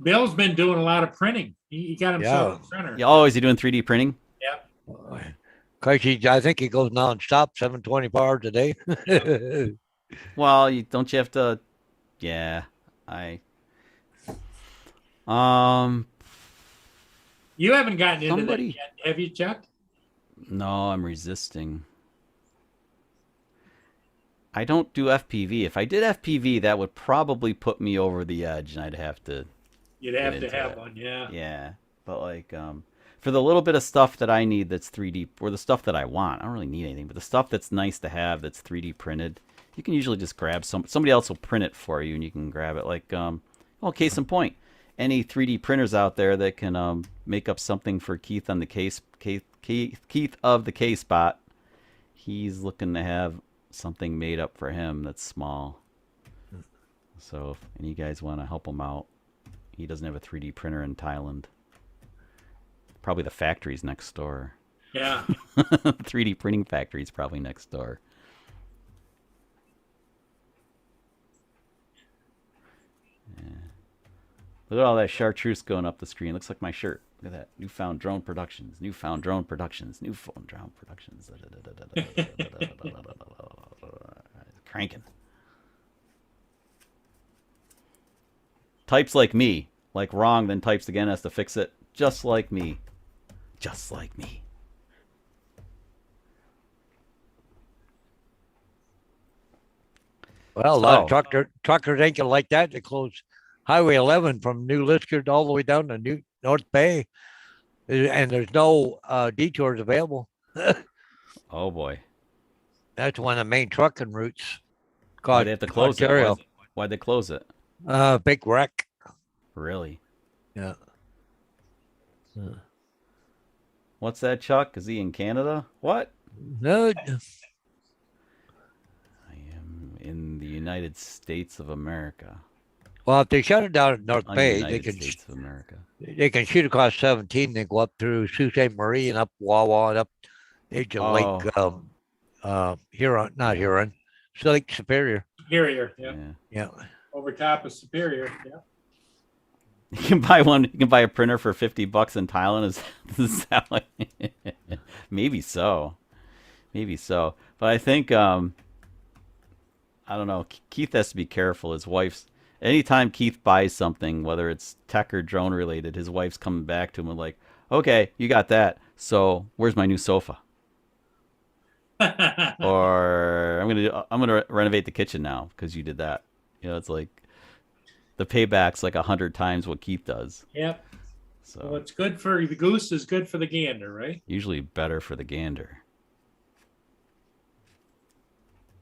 Bill's been doing a lot of printing. He got himself a printer. Yeah, oh, is he doing 3D printing? I think he goes nonstop, 720 bars a day. Well, don't you have to? Yeah, You haven't gotten into Somebody- that yet, have you, Chuck? No, I'm resisting. I don't do FPV. If I did FPV, that would probably put me over the edge, and I'd have to. You'd have Get to into have it. one, yeah. Yeah, but like for the little bit of stuff that I need that's 3D, or the stuff that I want, I don't really need anything. But the stuff that's nice to have that's 3D printed, you can usually just grab somebody else will print it for you, and you can grab it. Like case in point, any 3D printers out there that can make up something for Keith on the Keith of the K spot. He's looking to have something made up for him that's small. So if any of you guys want to help him out, he doesn't have a 3D printer in Thailand. Probably the factory's next door. Yeah. 3D printing factory's probably next door. Yeah. Look at all that chartreuse going up the screen. Looks like my shirt. Look at that. Newfound Drone Productions. Newfound Drone Productions. Newfound Drone Productions. Cranking. Types like me. Like wrong, then types again, has to fix it. Just like me. Just like me. Well, a lot of So- truckers ain't gonna like that. They close Highway 11 from New Liskeard all the way down to New North Bay, and there's no detours available. Oh boy. That's one of the main trucking routes. Why'd they have to close Ontario. it? Why'd they close it? Big wreck. Really? Yeah. What's that, Chuck? Is he in Canada? What? No, I am in the United States of America. well, if they shut it down at North On the Bay, United States of America. they can shoot across 17. They go up through Sault Ste. Marie and up Wawa and up edge of Lake Huron, not Huron, it's Lake Superior. Superior, yeah. Yeah. Over top of Superior, yeah. You can buy one. You can buy a printer for $50 in Thailand. Is that like, maybe so, maybe so. But I think I don't know. Keith has to be careful. His wife's anytime Keith buys something, whether it's tech or drone related, his wife's coming back to him and like, okay, you got that. So where's my new sofa? Or I'm gonna renovate the kitchen now because you did that. You know, it's like the payback's like 100 times what Keith does. Yep. So What's good for the goose is good for the gander, right? usually better for the gander.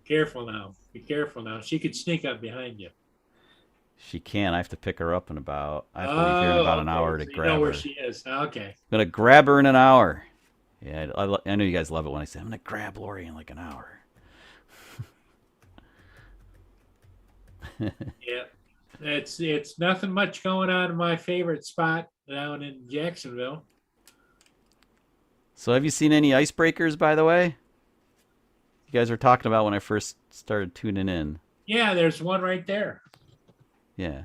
Careful now. Be careful now. She could sneak up behind you. She can. I have to pick her up in about. I have to leave here in about an okay. hour to So you grab know her. where she is. Okay. I'm gonna grab her in an hour. Yeah, I know you guys love it when I say I'm gonna grab Lori in like an hour. Yeah. It's nothing much going on in my favorite spot down in Jacksonville. So have you seen any icebreakers, by the way? You guys were talking about when I first started tuning in. Yeah, there's one right there. Yeah.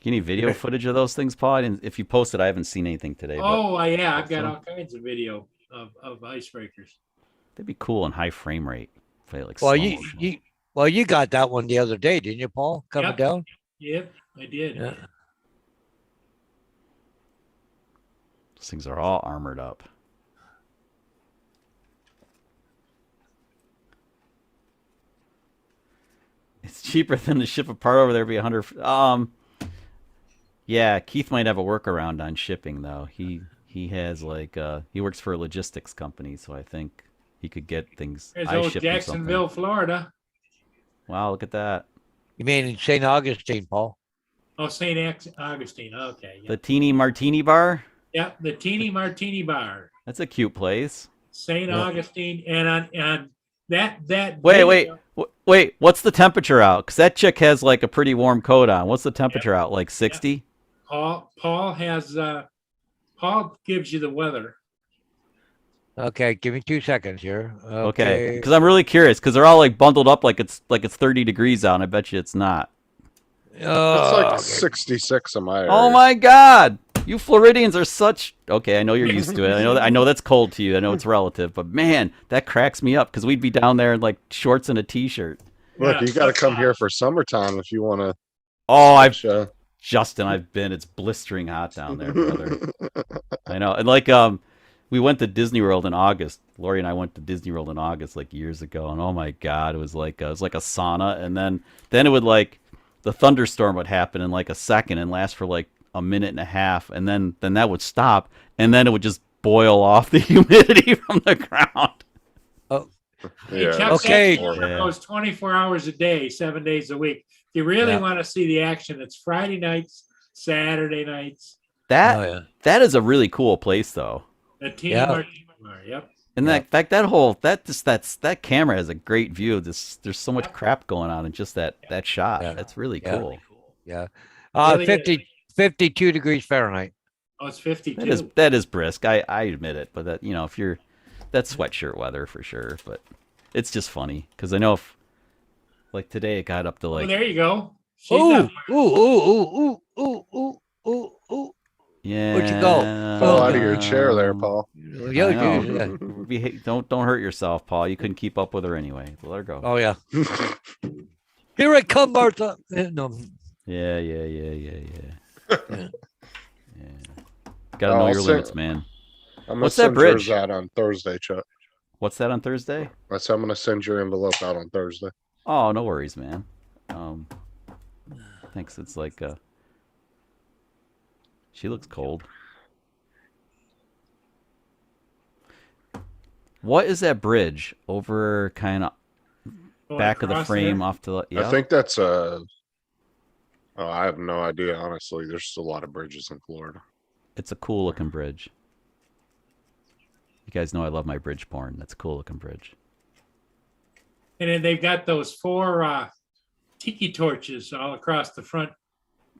Any video footage of those things, Paul? If you posted, I haven't seen anything today. Yeah, I've got so- all kinds of video of icebreakers. They'd be cool in high frame rate. Play like Well, slow you motion. you got that one the other day, didn't you, Paul? Coming Yep. down. Yep, I did. Yeah. Those things are all armored up. It's cheaper than to ship a part over there. Be 100. Yeah, Keith might have a workaround on shipping though. He has like he works for a logistics company, so I think he could get things. There's I old ship him Jacksonville, something. Florida. Wow, look at that. You mean in St. Augustine, Paul? Oh, St. Augustine. Okay. Yeah. The Teeny Martini Bar. Yep, the Teeny Martini Bar. That's a cute place. St. Yeah. Augustine. And on that Wait. video- Wait, what's the temperature out? Because that chick has like a pretty warm coat on. What's the temperature out? Like 60? Paul has Paul gives you the weather. Okay, give me 2 seconds here. Okay. Because I'm really curious because they're all like bundled up like it's 30 degrees out. And I bet you it's not. It's Oh, like okay. 66 in my area. Oh my God! You Floridians are such. Okay, I know you're used to it. I know that's cold to you. I know it's relative, but man, that cracks me up because we'd be down there in like shorts and a t-shirt. Look, Yeah, you got to that's come hot. here for summertime if you want Oh, to. Justin, I've been. It's blistering hot down there, brother. I know. And like we went to Disney World in August. Lori and I went to Disney World in August like years ago, and oh my God, it was like a sauna, and then it would like the thunderstorm would happen in like a second and last for like a minute and a half, and then that would stop, and then it would just boil off the humidity from the ground. Hey, Yeah. Chuck Okay. said Yeah. goes 24 hours a day, 7 days a week. If you really Yeah. want to see the action, it's Friday nights, Saturday nights. That Oh, yeah. that is a really cool place though. The Teeny Yeah. Martini Bar. Yep. And Yeah. that camera has a great view. There's so much crap going on in just that shot. Yeah. That's really Yeah. cool. Yeah. Really good. 52 degrees Fahrenheit. Oh, it's 52. That is brisk. I admit it, but that if you're that's sweatshirt weather for sure. But it's just funny because I know if like today it got up to Oh, like there you go. She's Ooh, not- ooh, ooh, ooh, ooh, ooh, ooh, ooh, ooh, Yeah. Where'd you go? Fall out of your chair there, Paul. Yeah, I know. yeah. Don't hurt yourself, Paul. You couldn't keep up with her anyway. Let her go. Oh yeah. Here I come, Martha. No. Yeah. Yeah. Gotta know I'll your send- limits, man. I'm gonna What's that send yours bridge? out on Thursday, Chuck. What's that on Thursday? I'm gonna send your envelope out on Thursday. Oh, no worries, man. Thanks. It's like she looks cold. What is that bridge over kind of Going back of the across frame there. off to the yeah? I think that's oh, I have no idea, honestly. There's just a lot of bridges in Florida. It's a cool looking bridge. You guys know I love my bridge porn. That's a cool looking bridge. And then they've got those 4 tiki torches all across the front.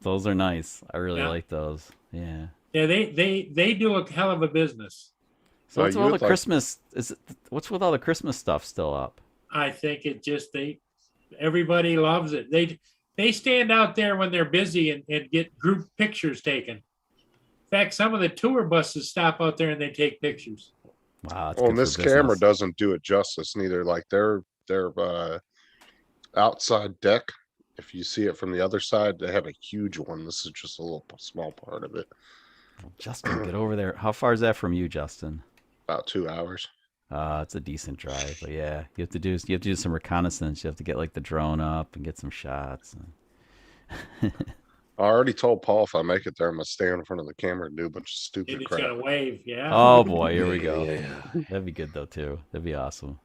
Those are nice. I really Yeah. like those. Yeah. Yeah, they do a hell of a business. So what's you with all would the like- Christmas? What's with all the Christmas stuff still up? I think it just everybody loves it. They stand out there when they're busy and get group pictures taken. In fact, some of the tour buses stop out there and they take pictures. Wow. That's Well, good and for this camera business. doesn't do it justice neither. Like their outside deck, if you see it from the other side, they have a huge one. This is just a little small part of it. Justin, get over there. How far is that from you, Justin? About 2 hours. It's a decent drive, but yeah, you have to do some reconnaissance. You have to get like the drone up and get some shots. I already told Paul if I make it there, I'm gonna stand in front of the camera and do a bunch of stupid And it's crap. gonna wave. Yeah. Oh boy, here we go. Yeah. That'd be good though too. That'd be awesome.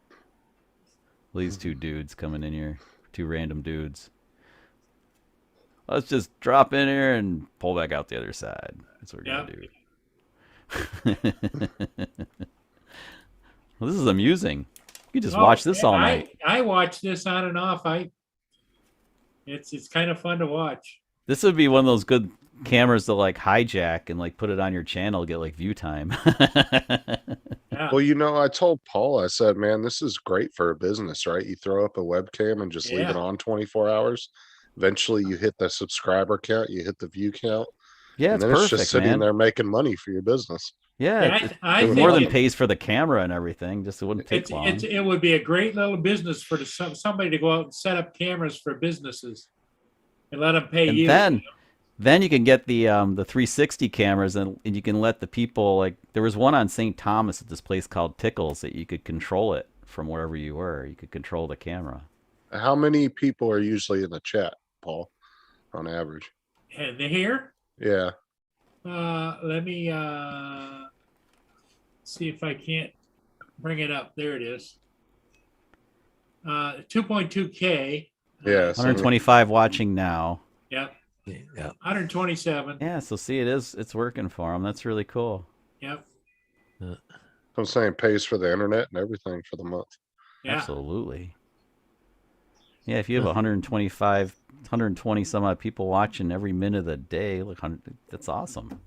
These two dudes coming in here, two random dudes. Let's just drop in here and pull back out the other side. That's what we're gonna do. Well, this is amusing. You just watch this all night. I watch this on and off. It's kind of fun to watch. This would be one of those good cameras to like hijack and like put it on your channel, get like view time. Yeah. Well, I told Paul, I said, man, this is great for a business, right? You throw up a webcam and just leave it Yeah. on 24 hours. Eventually you hit the subscriber count, you hit the view count, Yeah, and it's then it's perfect, just sitting man. there making money for your business. Yeah, Yeah, it I more think than pays for the camera and everything. Just it wouldn't take It's, long. it would be a great little business for somebody to go out and set up cameras for businesses and let them pay And you. then you can get the 360 cameras and you can let the people like there was one on St. Thomas at this place called Tickles that you could control it from wherever you were. You could control the camera. How many people are usually in the chat, Paul, on average? And here, Yeah. let me see if I can't bring it up. There it is. 2.2K. Yeah. so 125 watching now. Yep. Yeah. 127. Yeah, so see it's working for them. That's really cool. Yep. I'm saying pays for the internet and everything for the month. Yeah. Absolutely. Yeah, if you have 120 some odd people watching every minute of the day, like that's awesome.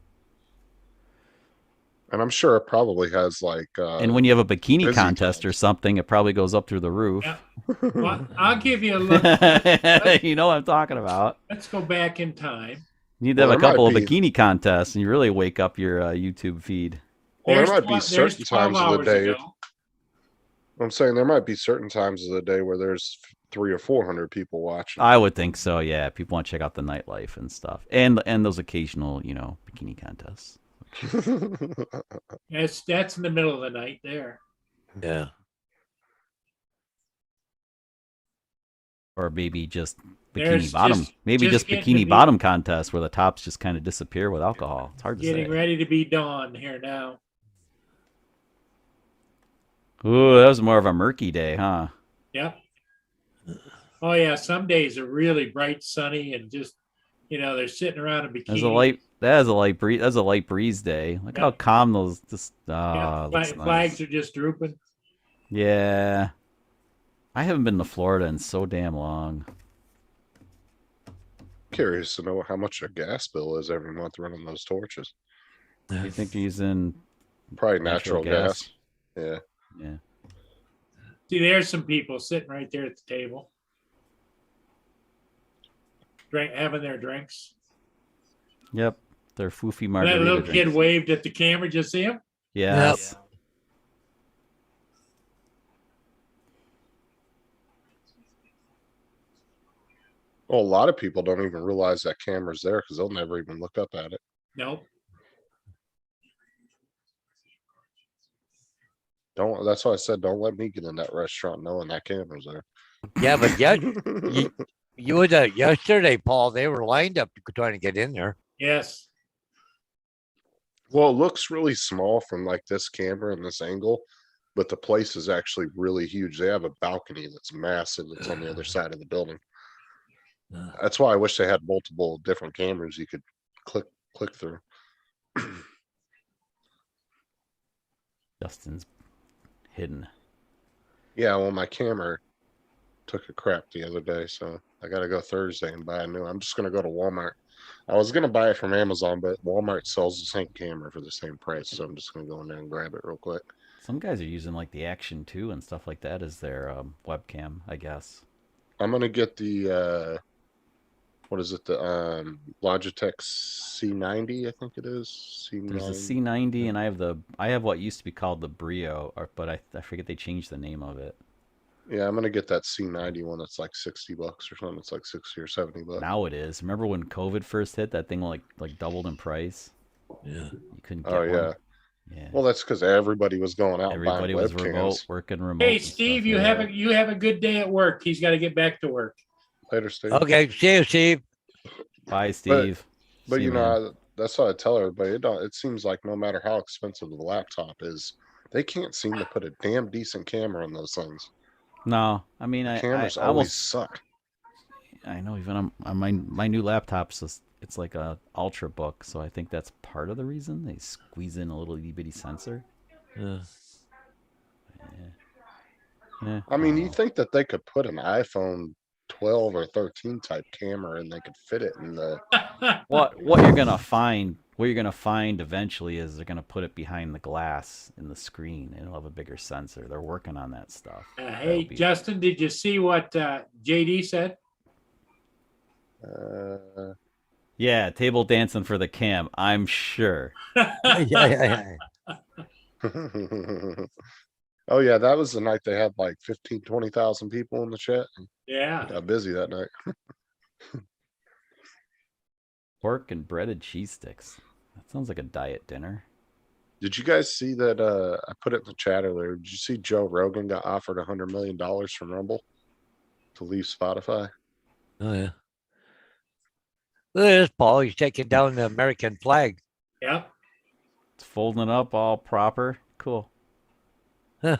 And I'm sure it probably has like And when you have a bikini busy contest or times. something, it probably goes up through the roof. Yeah. Well, I'll give you a look. You know what I'm talking about. Let's go back in time. You need to have Well, a there couple of might be- bikini contests, and you really wake up your YouTube feed. well, there There's might be 12 certain 12 times of the hours day. ago. I'm saying there might be certain times of the day where there's 300 or 400 people watching. I would think so. Yeah, people want to check out the nightlife and stuff, and those occasional, bikini contests. That's in the middle of the night there. Yeah. Or maybe just bikini There's bottom. just- Maybe just just getting to bikini be- bottom contest where the tops just kind of disappear with alcohol. It's hard to Getting say. ready to be dawn here now. Ooh, that was more of a murky day, huh? Yep. Oh yeah, some days are really bright, sunny, and just they're sitting around in bikini. That is a light breeze. That's a light breeze day. Look how calm those. Just Yeah, that's flags nice. are just drooping. Yeah, I haven't been to Florida in so damn long. Curious to know how much their gas bill is every month running those torches. You think you're using Probably natural natural gas? gas. Yeah. Yeah. See, there's some people sitting right there at the table, having their drinks. Yep. Their foofy That margarita little drinks. kid waved at the camera. Did you see him? Yes. Well, a lot of people don't even realize that camera's there because they'll never even look up at it. Nope. That's why I said, don't let me get in that restaurant knowing that camera's there. Yeah, but you was yesterday, Paul. They were lined up trying to get in there. Yes. Well, it looks really small from like this camera and this angle, but the place is actually really huge. They have a balcony that's massive that's on the other side of the building. That's why I wish they had multiple different cameras you could click through. Justin's hidden. Yeah, well, my camera took a crap the other day, so I gotta go Thursday and buy a new. I'm just gonna go to Walmart. I was gonna buy it from Amazon, but Walmart sells the same camera for the same price, so I'm just gonna go in there and grab it real quick. Some guys are using like the Action 2 and stuff like that as their webcam, I guess. I'm gonna get the what is it? The Logitech C90, I think it is. C90. There's a C90 and I have what used to be called the Brio, but I forget they changed the name of it. Yeah, I'm gonna get that C90 one that's like $60 or something. It's like 60 or 70 bucks. Now it is. Remember when COVID first hit? That thing like doubled in price. Yeah. You couldn't get Oh one. yeah. Yeah. Well, that's because everybody was going out Everybody buying was webcams. remote, working remote. Hey, and stuff, Steve, yeah. you have a good day at work. He's got to get back to work. Later, Steve. Okay, see you, Steve. Bye, Steve. But See you man. know, that's what I tell everybody. It seems like no matter how expensive the laptop is, they can't seem to put a damn decent camera on those things. No, I mean I Cameras always almost suck. I know even on my new laptop's it's like a Ultrabook, so I think that's part of the reason they squeeze in a little itty bitty sensor. Yeah. Yeah. I mean, you think that they could put an iPhone 12 or 13 type camera and they could fit it in the. What you're gonna find eventually is they're gonna put it behind the glass in the screen and it'll have a bigger sensor. They're working on that stuff. Hey, That'll be- Justin, did you see what JD said? Yeah, table dancing for the cam, I'm sure. Yeah. Oh yeah, that was the night they had like 15, 20,000 people in the chat. Yeah. Got busy that night. Pork and breaded cheese sticks. That sounds like a diet dinner. Did you guys see that? I put it in the chat earlier. Did you see Joe Rogan got offered $100 million from Rumble to leave Spotify? Oh yeah. Look at this, Paul. He's taking down the American flag. Yep. It's folding it up all proper. Cool. Huh.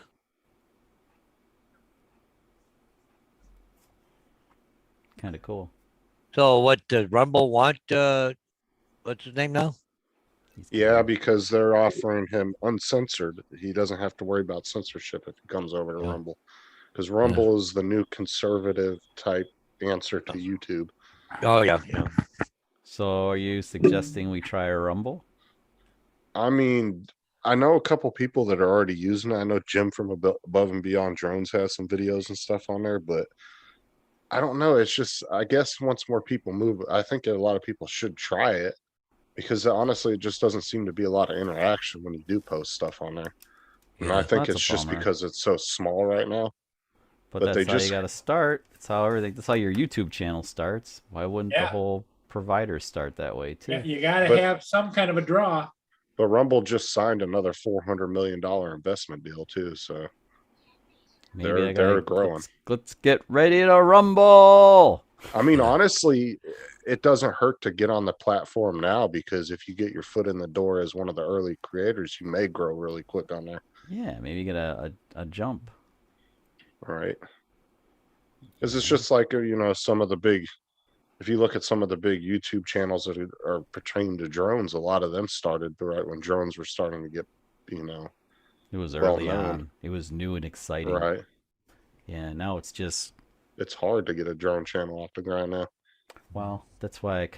Kind of cool. So what does Rumble want? What's his name now? Yeah, because they're offering him uncensored. He doesn't have to worry about censorship if he comes over to Yeah. Rumble. Because Rumble is the new conservative type answer to YouTube. Oh yeah. So are you suggesting we try a Rumble? I mean, I know a couple people that are already using it. I know Jim from Above and Beyond Drones has some videos and stuff on there, but I don't know. It's just, I guess once more people move, I think a lot of people should try it because honestly, it just doesn't seem to be a lot of interaction when you do post stuff on there. And I Yeah. think That's a it's just bummer. because it's so small right now. But But that's they how just- you got to start. That's how your YouTube channel starts. Why wouldn't the Yeah. whole provider start that way too? You got to But- have some kind of a draw. But Rumble just signed another $400 million investment deal too. So Maybe they're growing. Let's get ready to rumble. I mean, honestly, it doesn't hurt to get on the platform now because if you get your foot in the door as one of the early creators, you may grow really quick on there. Yeah, maybe get a jump. Right. Because it's just like, some of the big, if you look at some of the big YouTube channels that are pertaining to drones, a lot of them started right when drones were starting to get, It was Well early known. on. It was new and exciting. right. Yeah, now it's just, It's hard to get a drone channel off the ground now. well, that's why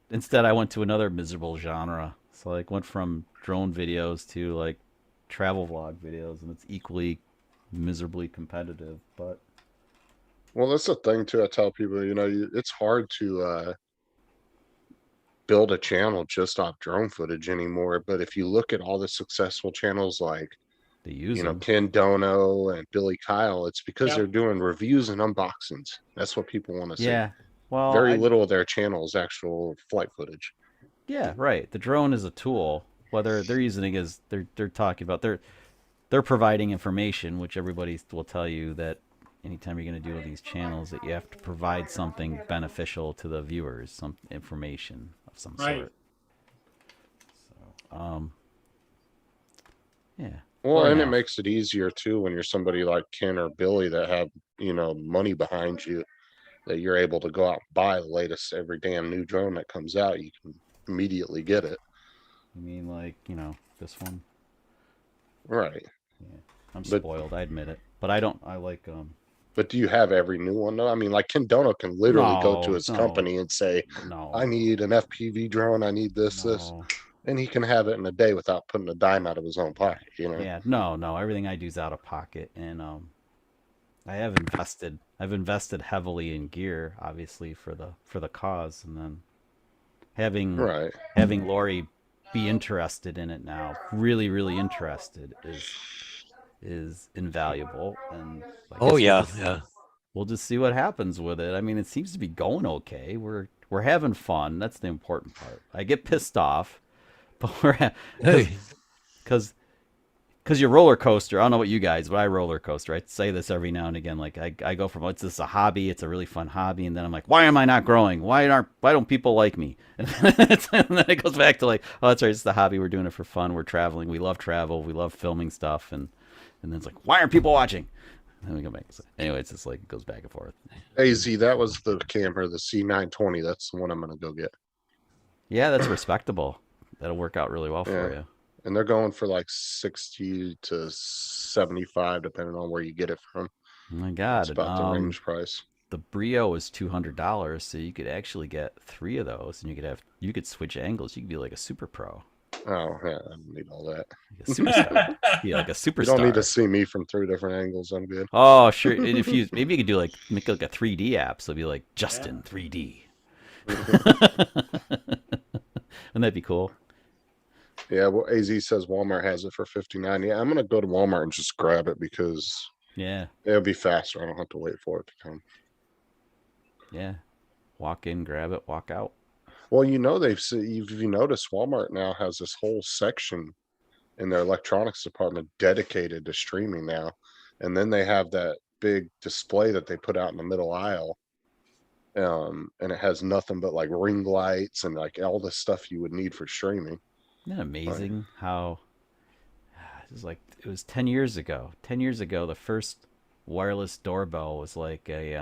instead I went to another miserable genre. So like went from drone videos to like travel vlog videos, and it's equally miserably competitive, but Well, that's the thing too. I tell people, it's hard to build a channel just off drone footage anymore. But if you look at all the successful channels like, They use them. Ken Dono and Billy Kyle, it's because Yep. they're doing reviews and unboxings. That's what people want to see. Yeah. Well, Very little of their channel is actual flight footage. Yeah, right. The drone is a tool. Whether they're using it as they're talking about they're providing information, which everybody will tell you that anytime you're going to do these channels, that you have to provide something beneficial to the viewers, some information of some Right. sort. So, yeah. Well, Fair and it enough. makes it easier too when you're somebody like Ken or Billy that have, money behind you, that you're able to go out and buy the latest every damn new drone that comes out. You can immediately get it. I mean, like, this one. Right. I'm But- spoiled, I admit it. But I don't. I like But do you have every new one though? I mean, like Ken Dono can literally go to No, his no. company and say, no. I need an FPV drone, I need this. no. And he can have it in a day without putting a dime out of his own pocket, Yeah, no. Everything I do is out of pocket, and I've invested heavily in gear, obviously for the cause, and then Right. having Lori be interested in it now, really, really interested, is invaluable. And I Oh guess yeah, yeah. we'll just see what happens with it. I mean, it seems to be going okay. We're having fun. That's the important part. I get pissed off, but Hey, because your roller coaster. I don't know about you guys, but I roller coaster. I say this every now and again. Like I go from it's just a hobby, it's a really fun hobby, and then I'm like, why am I not growing? Why don't people like me? And then it goes back to like, oh, that's right, it's the hobby. We're doing it for fun. We're traveling. We love travel. We love filming stuff, and then it's like, why aren't people watching? And then we go back. So anyway, it's just like it goes back and forth. AZ, that was the camera, the C920. That's the one I'm gonna go get. Yeah, that's respectable. That'll work out really well for Yeah. you. And they're going for like 60 to 75, depending on where you get it from. Oh my That's God. about the range price. The Brio is $200, so you could actually get 3 of those, and you could switch angles. You could be like a super pro, Oh yeah, I don't need all that. like a superstar. Be like a superstar. You don't need to see me from 3 different angles. I'm good. Oh, sure. And if you maybe you could do make like a 3D app, so it'd be like Justin 3D. Wouldn't that be cool? Yeah, well, AZ says Walmart has it for $59. Yeah, I'm gonna go to Walmart and just grab it because Yeah, it'll be faster. I don't have to wait for it to come. yeah. Walk in, grab it, walk out. Well, if you notice, Walmart now has this whole section in their electronics department dedicated to streaming now. And then they have that big display that they put out in the middle aisle. And it has nothing but like ring lights and like all the stuff you would need for streaming. Isn't that amazing how it was 10 years ago. 10 years ago, the first wireless doorbell was like a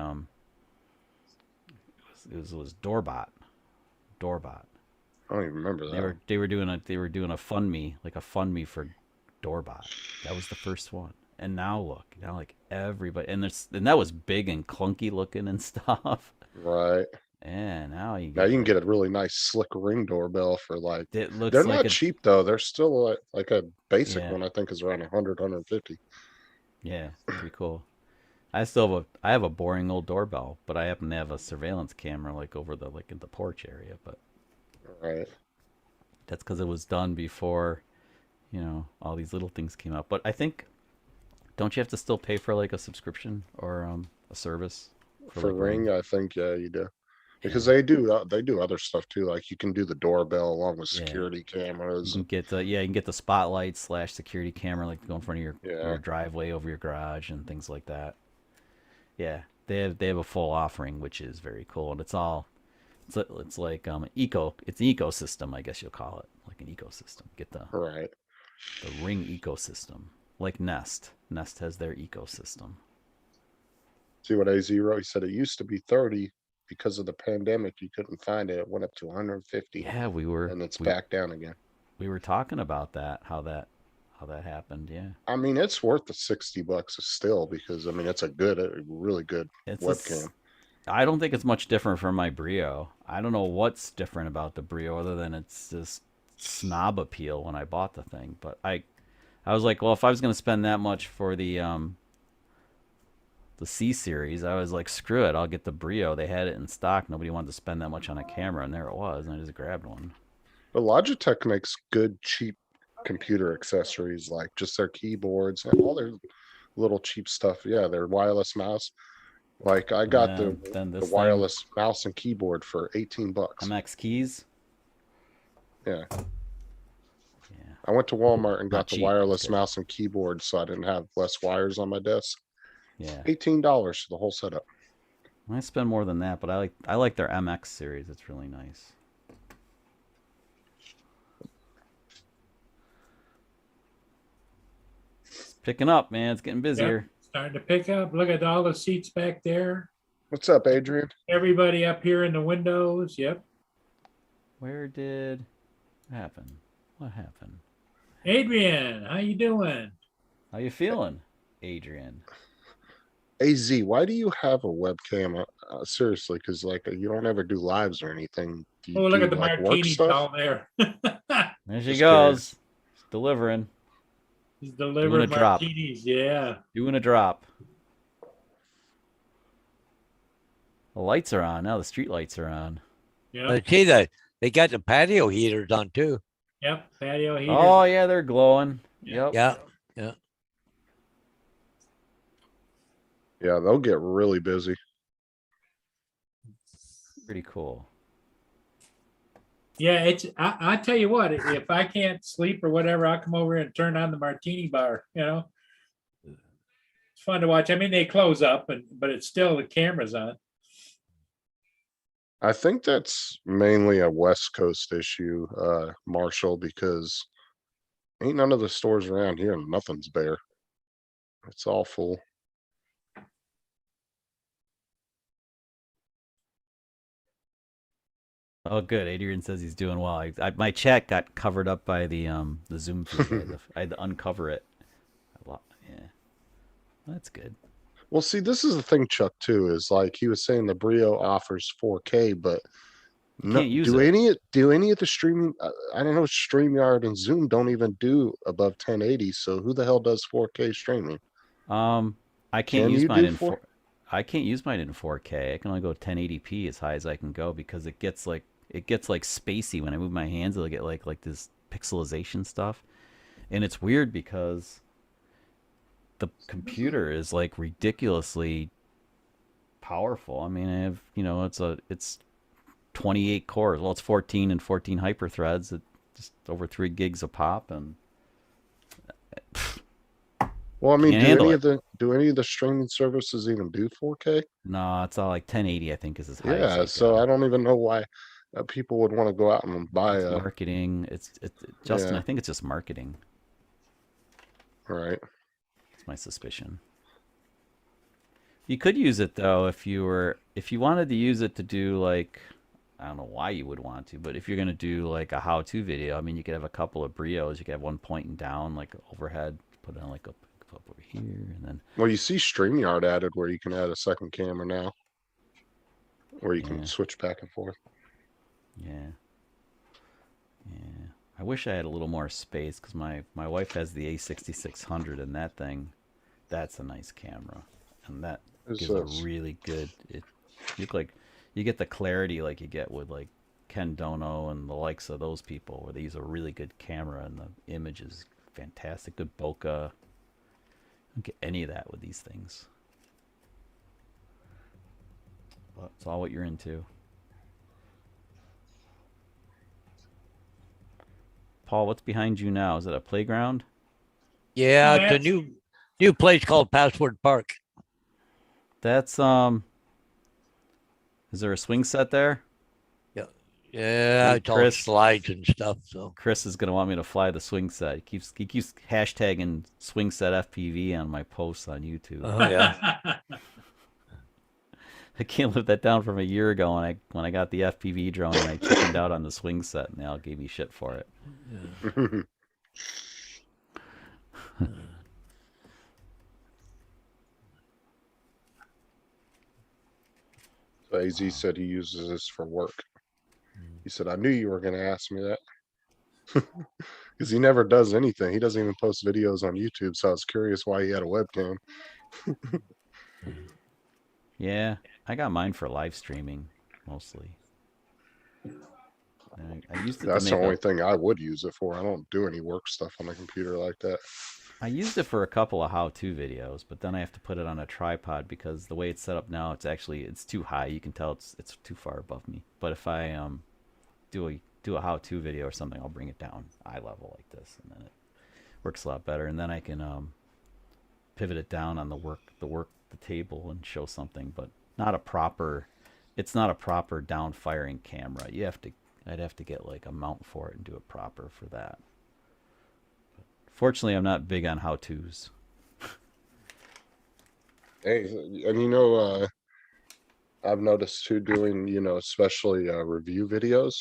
it was Doorbot. Doorbot. I don't even remember that. They were doing a fund me, like a fund me for Doorbot. That was the first one. And now look, like everybody and that was big and clunky looking and stuff. Right. And now you Now you can get a really nice slick ring doorbell for like, it looks they're like not cheap though. They're still like a basic Yeah. one, I think is around 100, 150. Yeah, pretty cool. I have a boring old doorbell, but I happen to have a surveillance camera like over in the porch area, but Right. that's because it was done before, all these little things came out. But I think, don't you have to still pay for like a subscription or a service For like, Ring, I think, yeah, you do. Because they do other stuff too. Like you can do the doorbell along with Yeah. security You cameras. can get you can get the spotlight / security camera like go in front of your Yeah. driveway over your garage and things like that. Yeah, they have a full offering, which is very cool, and it's like it's an ecosystem, I guess you'll call it, like an ecosystem. Get the Right. Ring ecosystem, like Nest. Nest has their ecosystem. See what AZ wrote? He said it used to be 30 because of the pandemic. You couldn't find it. It went up to 150. Yeah, And it's back down again. We were talking about that, how that happened. Yeah, I mean, it's worth the $60 still because I mean it's a really good it's webcam. I don't think it's much different from my Brio. I don't know what's different about the Brio other than it's just snob appeal when I bought the thing. But I was like, well, if I was going to spend that much for the C series. I was like, screw it, I'll get the Brio. They had it in stock. Nobody wanted to spend that much on a camera, and there it was, and I just grabbed one. But Logitech makes good, cheap computer accessories, like just their keyboards and all their little cheap stuff. Yeah, their wireless mouse. Like I got And then the this wireless mouse and keyboard for $18. MX keys. Yeah. Yeah. I went to Walmart and Not got the cheap, wireless good. mouse and keyboard so I didn't have less wires on my desk. Yeah. $18 for the whole setup. I spend more than that, but I like their MX series. It's really nice. It's picking up, man. It's getting busier. Starting to pick up. Look at all the seats back there. What's up, Adrian? Everybody up here in the windows. Yep. Where did what happened? What happened? Adrian, how you doing? How you feeling, Adrian? AZ, why do you have a webcam? Seriously, because like you don't ever do lives or anything. Do you Oh, look do, at the like, work martini stuff? doll there. There she Just goes. Delivering. He's delivering drop. martinis. Yeah. Doing a drop. The lights are on. Now the street lights are on. Yep. Let's see that they got the patio heaters on too. Yep. Patio heaters. Oh yeah, they're glowing. Yeah. Yep. Yeah. Yeah, they'll get really busy. Pretty cool. Yeah, it's I tell you what, if I can't sleep or whatever, I'll come over and turn on the martini bar, you know. It's fun to watch. I mean, they close up but it's still the camera's on. I think that's mainly a West Coast issue, Marshall, because ain't none of the stores around here, nothing's bare. It's all full. Oh, good. Adrian says he's doing well. My chat got covered up by the Zoom feed. I had to uncover it. Yeah, that's good. Well, see, this is the thing, Chuck, too, is like he was saying the Brio offers 4K, but no, can't use do it. any of the streaming? I don't know, StreamYard and Zoom don't even do above 1080. So who the hell does 4K streaming? I can't Can use you mine do in 4? I can't use mine in 4K. I can only go 1080p as high as I can go because it gets like spacey when I move my hands. It'll get like this pixelization stuff, and it's weird because the computer is like ridiculously powerful. I mean, I have it's 28 cores. Well, it's 14 and 14 hyper threads at just over 3 gigs a pop, and Well, I mean, Can't handle it. do any of the streaming services even do 4K? no, it's all like 1080. I think is as high as Yeah, they so go. I don't even know why people would want to go out and buy It's a. marketing. Justin. Yeah. I think it's just marketing. Right. It's my suspicion. You could use it though if you wanted to use it to do like, I don't know why you would want to, but if you're gonna do like a how-to video, I mean, you could have a couple of Brios. You could have one pointing down like overhead, put it on like up over here, and then Well, you see StreamYard added where you can add a second camera now, where you Yeah. can switch back and forth. yeah. I wish I had a little more space because my wife has the A6600 and that thing, that's a nice camera, and that Who's gives a this? really good. You get the clarity like you get with like Ken Dono and the likes of those people, where they use a really good camera and the image is fantastic, good bokeh. Don't get any of that with these things. But it's all what you're into. Paul, what's behind you now? Is it a playground? Yeah, Oh, it's a that's- new place called Password Park. That's Is there a swing set there? Yeah, Hey, it's all Chris. slides and stuff. So Chris is gonna want me to fly the swing set. He keeps hashtagging swing set FPV on my posts on YouTube. yeah. I can't live that down from a year ago when I got the FPV drone and I chickened out on the swing set and they all gave me shit for it. So AZ said he uses this for work. He said, I knew you were going to ask me that. Because he never does anything. He doesn't even post videos on YouTube. So I was curious why he had a webcam. Yeah, I got mine for live streaming mostly. I used it That's to the make only a, thing I would use it for. I don't do any work stuff on the computer like that. I used it for a couple of how-to videos, but then I have to put it on a tripod because the way it's set up now, it's too high. You can tell it's too far above me. But if I do a how-to video or something, I'll bring it down eye level like this, and then it works a lot better. And then I can pivot it down on the table and show something, but not a proper. It's not a proper down firing camera. I'd have to get like a mount for it and do it proper for that. Fortunately, I'm not big on how-tos. Hey, and I've noticed too doing, especially review videos,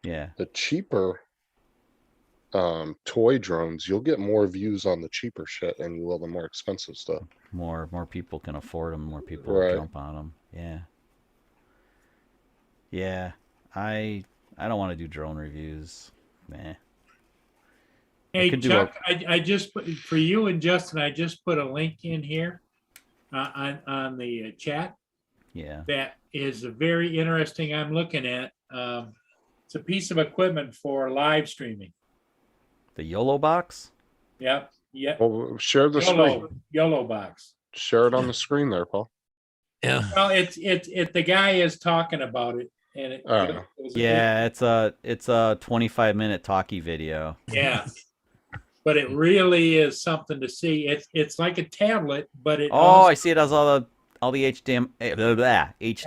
Yeah, the cheaper toy drones, you'll get more views on the cheaper shit than you will the more expensive stuff. more people can afford them. More people Right. jump on them. Yeah. Yeah, I don't want to do drone reviews. Meh. Hey, could do Chuck, I just put, for you and Justin, I just put a link in here on the chat. Yeah. That is very interesting. I'm looking at. It's a piece of equipment for live streaming. The YOLO box? Yep. Yep. Well, share the screen. YOLO box. Share it on the screen there, Paul. Yeah. Well, it's the guy is talking about it, and it Oh. Yeah, it's a 25-minute talkie video. yeah. But it really is something to see. It's like a tablet, but it Oh, also I see it has all the HDMI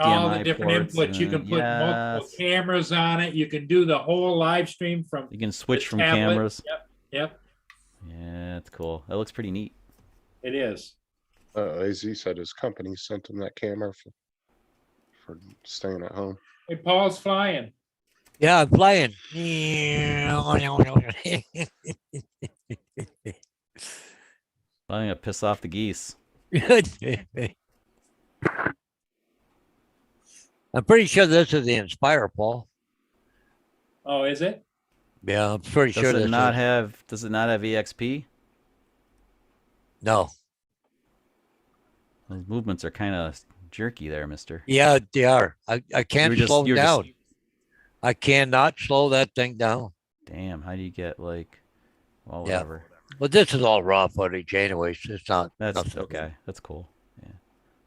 all the different ports. inputs. You can put multiple Yes. cameras on it. You can do the whole live stream from You can switch from tablet. cameras. Yep. Yeah, it's cool. That looks pretty neat. It is. AZ said his company sent him that camera for staying at home. Hey, Paul's flying. Yeah, I'm flying. I'm gonna piss off the geese. I'm pretty sure this is the Inspire, Paul. Oh, is it? Yeah, I'm pretty sure Does this it not is. have EXP? No. Those movements are kind of jerky there, mister. Yeah, they are. I can't slow you're them just- down. I cannot slow that thing down. Damn, how do you get like, well, Yeah. whatever. But this is all raw footage anyways. It's not. That's nothing. okay. That's cool. Yeah,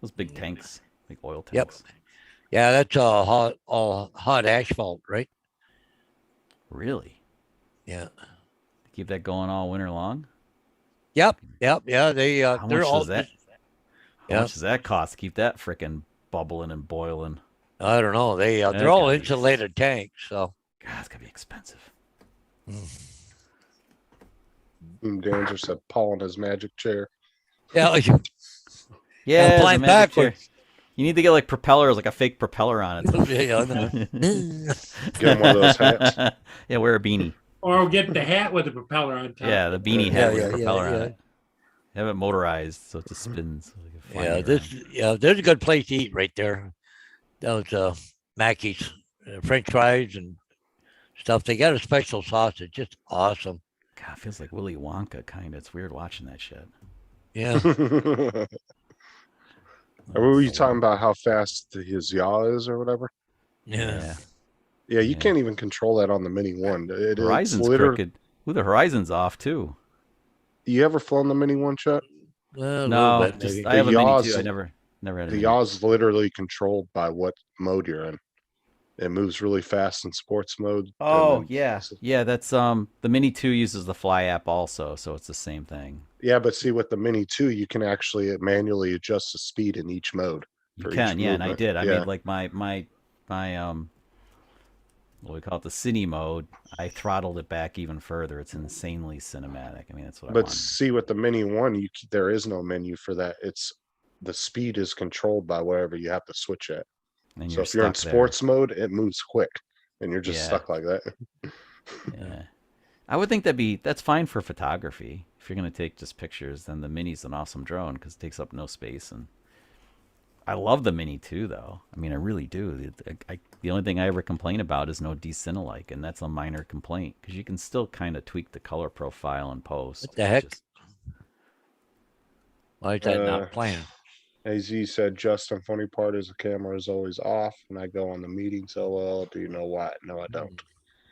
those big tanks, big oil Yep. tanks. Yeah, that's all hot asphalt, right? Really? Yeah. Keep that going all winter long? Yep. Yeah. They How they're much all. does that? How Yeah. much does that cost? to Keep that freaking bubbling and boiling. I don't know. They're That's all gotta be- insulated tanks. So. God, it's gonna be expensive. Dan just said Paul in his magic chair. Yeah. Yeah, it's a flying magic chair. backwards. You need to get like propellers, like a fake propeller on it. Yeah, I know. Get him one of those hats. Yeah, wear a beanie. Or get the hat with the propeller on top. Yeah, the beanie Yeah, hat with yeah, a propeller on yeah. it. Have it motorized so it just spins. So you can fly Yeah, it around. there's a good place to eat right there. That was Mackey's, French fries and stuff. They got a special sauce. It's just awesome. God, it feels like Willy Wonka kind of. It's weird watching that shit. Yeah. Were you talking about how fast his yaw is or whatever? Yeah. Yeah, you Yeah. can't even control that on the Mini One. It's Horizon's literally. crooked. Ooh, the horizon's off too. You ever flown the Mini One, Chet? A little No, bit, just maybe. I have a mini yaws- too. I never had a The mini. yaw is literally controlled by what mode you're in. It moves really fast in sports mode. and Oh then- yeah, yeah. That's the Mini 2 uses the Fly app also, so it's the same thing. Yeah, but see, with the Mini 2, you can actually manually adjust the speed in each mode. You For each can, yeah, and I movement, did. I yeah. made like my what do we call it, the cine mode. I throttled it back even further. It's insanely cinematic. I mean, that's what I But wanted. see, with the Mini 1, there is no menu for that. The speed is controlled by wherever you have to switch at. And So if you're in stuck there. sports mode, it moves quick, and you're just Yeah. stuck like that. Yeah. I would think that's fine for photography. If you're gonna take just pictures, then the Mini's an awesome drone because it takes up no space. And I love the Mini too, though. I mean, I really do. The only thing I ever complain about is no decinelike, and that's a minor complaint because you can still kind of tweak the color profile in post. What the heck? It's just- Why is that Uh, not playing? AZ said, Justin, funny part is the camera is always off and I go on the meetings. LOL. Do you know why? No, I don't.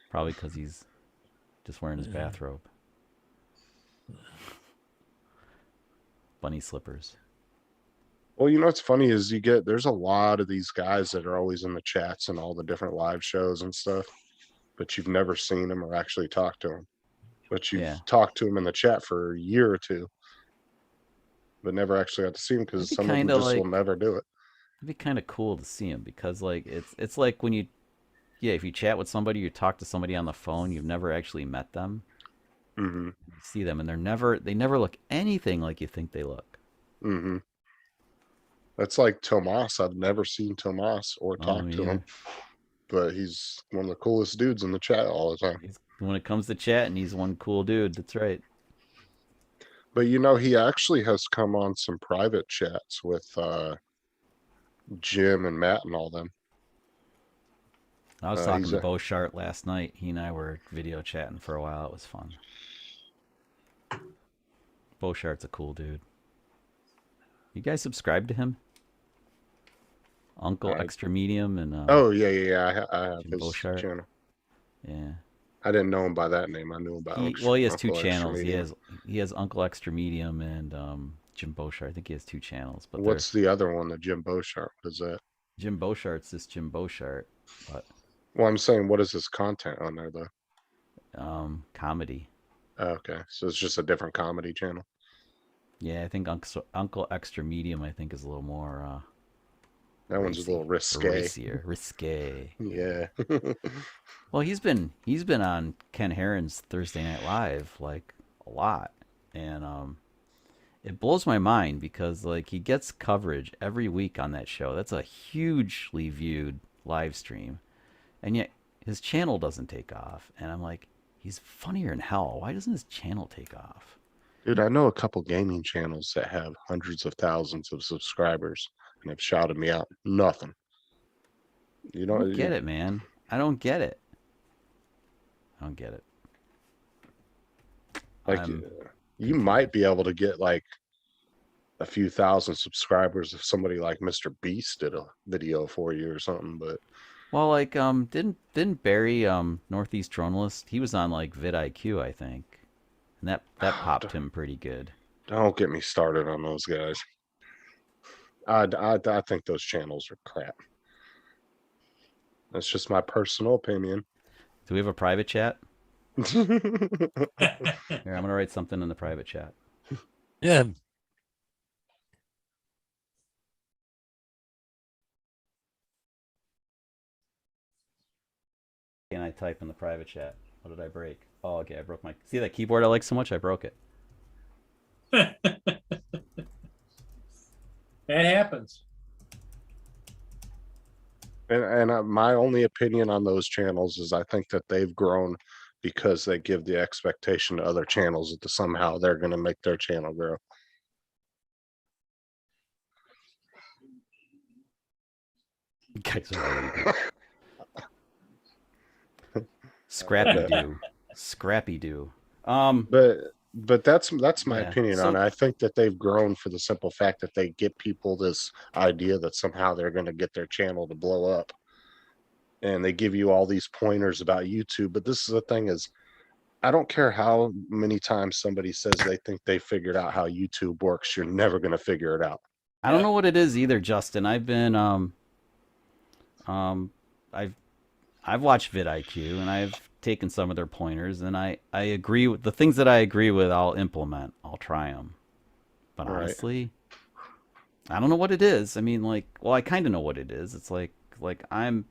Probably because he's just wearing his bathrobe. Bunny slippers. Well, you know what's funny is there's a lot of these guys that are always in the chats and all the different live shows and stuff, but you've never seen them or actually talked to them. But you've Yeah. talked to them in the chat for a year or two, but never actually got to see them because It'd be some of them kinda just will like- never do it. It'd be kind of cool to see him because like it's like when if you chat with somebody, you talk to somebody on the phone, you've never actually met them. Mm-hmm. You see them and they never look anything like you think they look. Mm-hmm. That's like Tomas. I've never seen Tomas or Oh, talked to yeah. him, but he's one of the coolest dudes in the chat all the time. When it comes to chatting, he's one cool dude. That's right. But you know, he actually has come on some private chats with Jim and Matt and all them. I was he's talking to a- Bo Shart last night. He and I were video chatting for a while. It was fun. Bo Shart's a cool dude. You guys subscribe to him? Uncle I- Extra Medium and Oh yeah. I have Jim his Beauchart. channel. yeah. I didn't know him by that name. I knew him by He has two Uncle Extra channels. Medium. He has Uncle Extra Medium and Jim Beauchart. I think he has two channels. But What's the other one? The Jim Beauchart. What is that? Jim Beauchart's just Jim Beauchart, but Well, I'm saying, what is his content on there though? comedy. Oh, okay, so it's just a different comedy channel. Yeah, I think Uncle Extra Medium I think is a little more That one's a little risque. risque. Yeah. Well, he's been on Ken Herron's Thursday Night Live like a lot, and it blows my mind because like he gets coverage every week on that show. That's a hugely viewed live stream, and yet his channel doesn't take off. And I'm like, he's funnier than hell. Why doesn't his channel take off? Dude, I know a couple gaming channels that have hundreds of thousands of subscribers and have shouted me out. Nothing. You I know, don't get it, man. I don't get it. I don't get it. like I'm you might be able to get like a few thousand subscribers if somebody like Mr. Beast did a video for you or something, but Well, like, didn't Barry, Northeast Journalist, he was on like vidIQ, I think, and that popped him pretty good. don't get me started on those guys. I think those channels are crap. That's just my personal opinion. Do we have a private chat? Yeah, Here, I'm gonna write something in the private chat. Yeah. And I type in the private chat. What did I break? Oh, okay, I broke my. See that keyboard I like so much? I broke it. That happens. and my only opinion on those channels is I think that they've grown because they give the expectation to other channels that somehow they're going to make their channel grow. You guys are really good. Scrappy Doo. Scrappy Doo. But that's my Yeah, opinion so- on it. I think that they've grown for the simple fact that they get people this idea that somehow they're going to get their channel to blow up. And they give you all these pointers about YouTube. But this is the thing is, I don't care how many times somebody says they think they figured out how YouTube works. You're never going to figure it out. I don't know what it is either, Justin. I've been I've watched vidIQ and I've taken some of their pointers, and I agree with the things that I agree with. I'll implement. I'll try them. But Right. honestly, I don't know what it is. I mean, like, well, I kind of know what it is. It's like I'm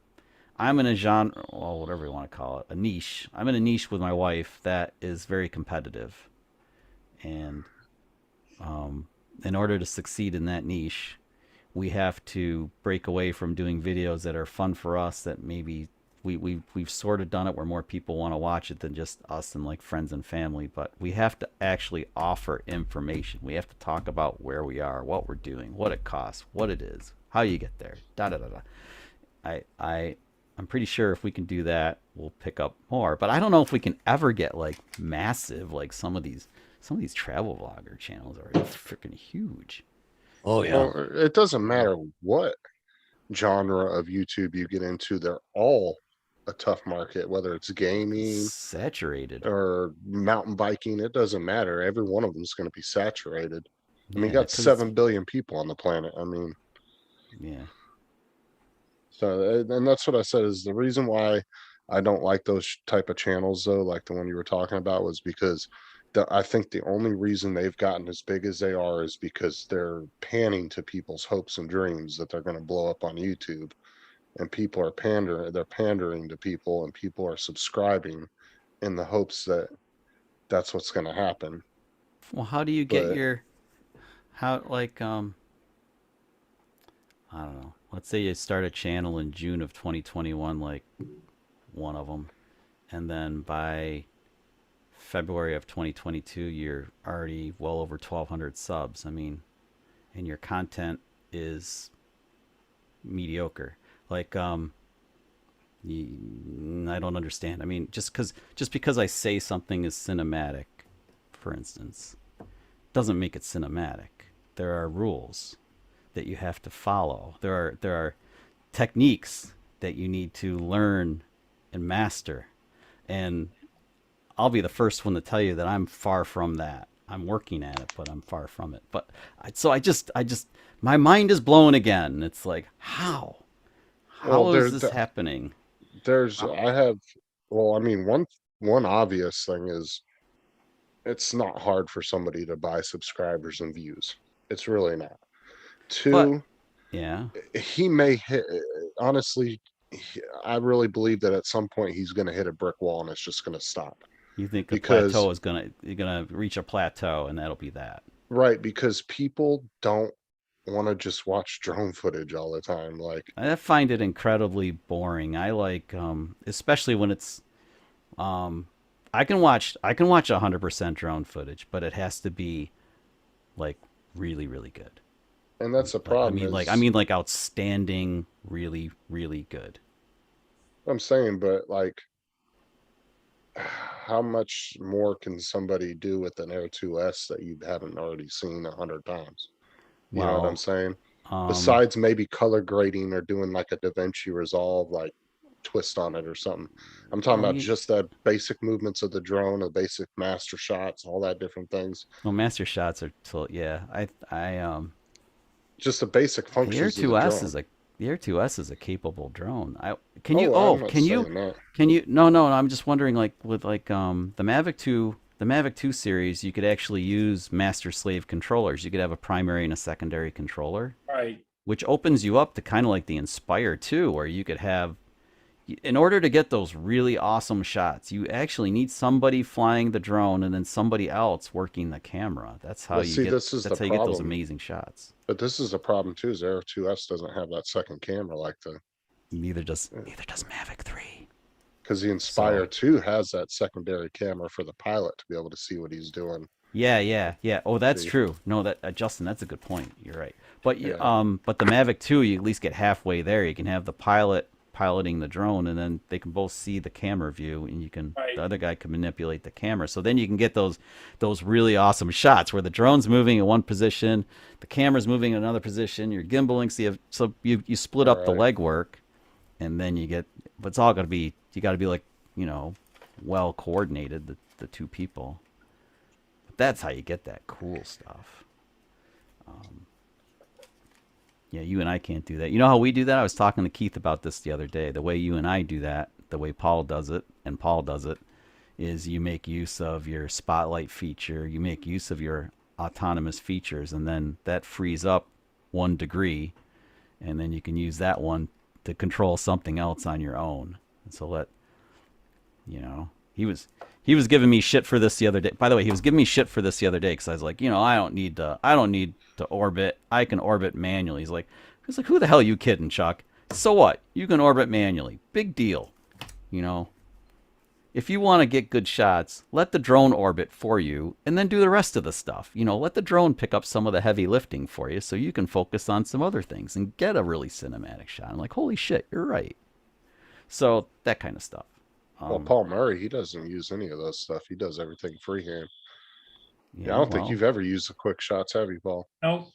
in a genre, well, whatever you want to call it, a niche. I'm in a niche with my wife that is very competitive, and in order to succeed in that niche, we have to break away from doing videos that are fun for us, that maybe we've sort of done it where more people want to watch it than just us and like friends and family. But we have to actually offer information. We have to talk about where we are, what we're doing, what it costs, what it is, how you get there, da da da da. I'm pretty sure if we can do that, we'll pick up more. But I don't know if we can ever get like massive, like some of these travel vlogger channels are freaking huge. Oh, yeah. Well, it doesn't matter what genre of YouTube you get into, they're all a tough market, whether it's gaming Saturated. or mountain biking, it doesn't matter. Every one of them is going to be saturated. I mean, you Yeah, got 'cause- 7 billion people on the planet. I mean, Yeah. so, and that's what I said is the reason why I don't like those type of channels though, like the one you were talking about, was because I think the only reason they've gotten as big as they are is because they're panning to people's hopes and dreams that they're going to blow up on YouTube, and people are they're pandering to people, and people are subscribing in the hopes that that's what's going to happen. Well, how do you get But- your like I don't know. Let's say you start a channel in June of 2021, like one of them, and then by February of 2022, you're already well over 1,200 subs. I mean, and your content is mediocre. Like, I don't understand. I mean, just because I say something is cinematic, for instance, doesn't make it cinematic. There are rules that you have to follow. There are techniques that you need to learn and master. And I'll be the first one to tell you that I'm far from that. I'm working at it, but I'm far from it. But I just my mind is blown again. It's like, how Well, is there's this happening? well, I mean, one obvious thing is it's not hard for somebody to buy subscribers and views. It's really not. Two, Yeah. he may hit, honestly, I really believe that at some point he's going to hit a brick wall and it's just going to stop. You think a Because- plateau is you're gonna reach a plateau and that'll be that. Right, because people don't want to just watch drone footage all the time. Like, I find it incredibly boring. I like, especially when it's, I can watch 100% drone footage, but it has to be like really, really good. and that's the Like, problem. I mean like outstanding, really, really good. I'm saying, but like, how much more can somebody do with an Air 2S that you haven't already seen 100 times? You know what Well, I'm saying? Um, Besides maybe color grading or doing like a DaVinci Resolve, like twist on it or something. I'm talking Well, about just the basic movements of the drone, the basic master shots, all that different things. well, master shots are still, yeah. Just the basic The Air functions of the 2S drone. is the Air 2S is a capable drone. I'm not saying that. Can you? No, I'm just wondering, like with the Mavic 2 series, you could actually use master slave controllers. You could have a primary and a secondary controller, Right. which opens you up to kind of like the Inspire 2, where you could have, in order to get those really awesome shots, you actually need somebody flying the drone and then somebody else working the camera. That's how Well, you see, get. this is That's the how you get those problem. amazing shots. But this is the problem too, is Air 2S doesn't have that second camera like Neither does Mavic 3. because the Inspire 2 has that secondary camera for the pilot to be able to see what he's doing. Yeah. Oh, that's See. true. No, that Justin, that's a good point. You're right. But Yeah. but the Mavic 2, you at least get halfway there. You can have the pilot piloting the drone, and then they can both see the camera view, and you can Right. the other guy can manipulate the camera. So then you can get those really awesome shots where the drone's moving in one position, the camera's moving in another position. You're gimbaling, so you split up the Right. legwork, and then you get. But it's all got to be. You got to be like well coordinated. The two people. That's how you get that cool stuff. Yeah, you and I can't do that. You know how we do that? I was talking to Keith about this the other day. The way you and I do that, the way Paul does it, and Paul does it, is you make use of your spotlight feature, you make use of your autonomous features, and then that frees up 1 degree, and then you can use that one to control something else on your own. And so he was giving me shit for this the other day. By the way, he was giving me shit for this the other day because I was like, I don't need to orbit. I can orbit manually. He's like, who the hell are you kidding, Chuck? So what? You can orbit manually. Big deal. If you want to get good shots, let the drone orbit for you and then do the rest of the stuff. Let the drone pick up some of the heavy lifting for you so you can focus on some other things and get a really cinematic shot. I'm like, holy shit, you're right. So that kind of stuff. Well, Paul Murray, he doesn't use any of those stuff. He does everything freehand. Yeah, I don't think well, you've ever used the quick shots, have you, Paul? No,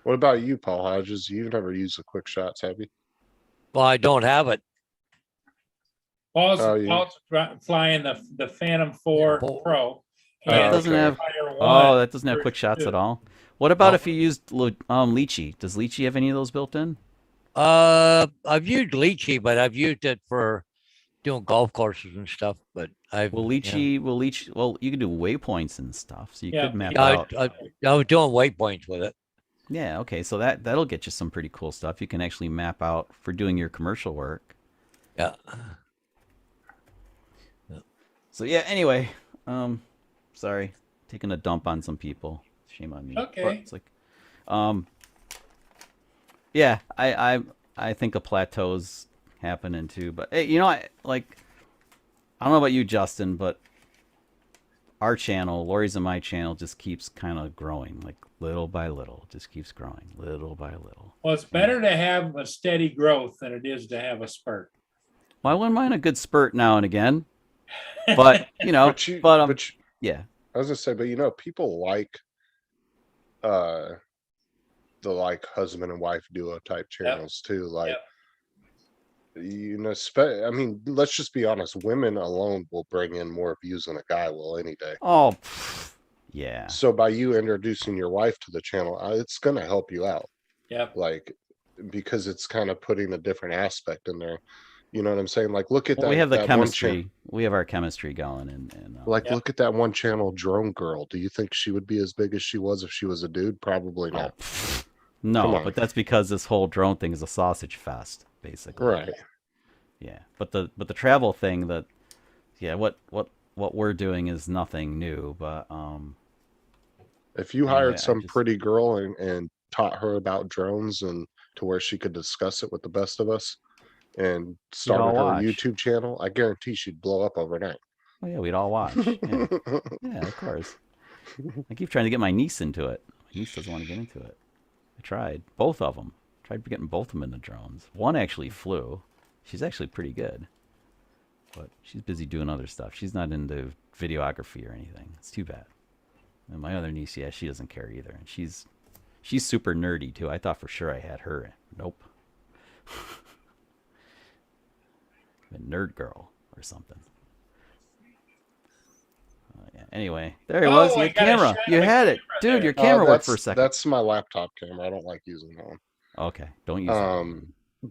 What about you, Paul Hodges? You've never used the quick shots, have you? Well, I don't have it. Paul's, Oh, yeah. flying the Phantom 4 Paul- Pro. Oh, That and doesn't okay. have. Fire Oh, 1 that doesn't have quick version shots 2. at all. What about No. if you used Lychee? Does Lychee have any of those built in? I've used Lychee, but I've used it for doing golf courses and stuff. But I've Will Lychee? Well, you can do waypoints and stuff, so you Yeah. could map Yeah, out. I was doing waypoints with it. Yeah, okay, so that'll get you some pretty cool stuff. You can actually map out for doing your commercial work. Yeah. So yeah, anyway, sorry, taking a dump on some people. Shame on me. But Okay. it's like, yeah, I think a plateau's happening too. But hey, you know, I don't know about you, Justin, but our channel, Lori's and my channel, just keeps kind of growing, like little by little, just keeps growing, little by little. Well, it's better to have a steady growth than it is to have a spurt. Well, I wouldn't mind a good spurt now and again, but you know, But yeah, I was gonna say, but you know, people like the like husband and wife duo type channels too. Like, you know, I mean, let's just be honest. Women alone will bring in more views than a guy will any day. oh, pff, yeah, So by you introducing your wife to the channel, it's gonna help you out. Yep. Like, because it's kind of putting a different aspect in there. You know what I'm saying? Like, look at well, that. we have the that one chemistry. We have our chemistry going, and Like, Yep. look at that one channel, Drone Girl. Do you think she would be as big as she was if she was a dude? Probably oh, not. pff, Come no, on. but that's because this whole drone thing is a sausage fest, basically. Right. Yeah, but the travel thing that, yeah, what we're doing is nothing new, but If you Anyway, hired I some just- pretty girl and taught her about drones and to where she could discuss it with the best of us and started all her watch. YouTube channel, I guarantee she'd blow up overnight. oh yeah, we'd all watch. Yeah, yeah, of course. I keep trying to get my niece into it. My niece doesn't want to get into it. I tried both of them. Tried getting both of them into drones. One actually flew. She's actually pretty good, but she's busy doing other stuff. She's not into videography or anything. It's too bad. And my other niece, yeah, she doesn't care either. And she's super nerdy too. I thought for sure I had her. Nope. A nerd girl or something. Yeah. Anyway, there it was. Oh, I Your got a camera. shot of You the had it, camera dude. Your there. camera worked for a second. That's my laptop camera. I don't like using that one. Okay, don't use that.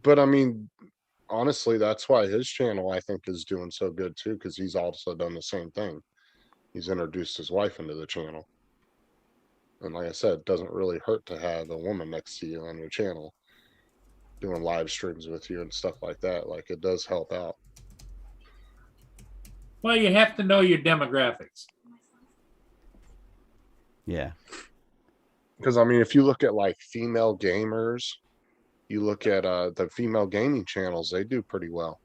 But I mean, honestly, that's why his channel I think is doing so good too, because he's also done the same thing. He's introduced his wife into the channel. And like I said, it doesn't really hurt to have a woman next to you on your channel doing live streams with you and stuff like that. Like, it does help out. Well, you have to know your demographics. Yeah. Because I mean, if you look at like female gamers, you look at the female gaming channels, they do pretty well.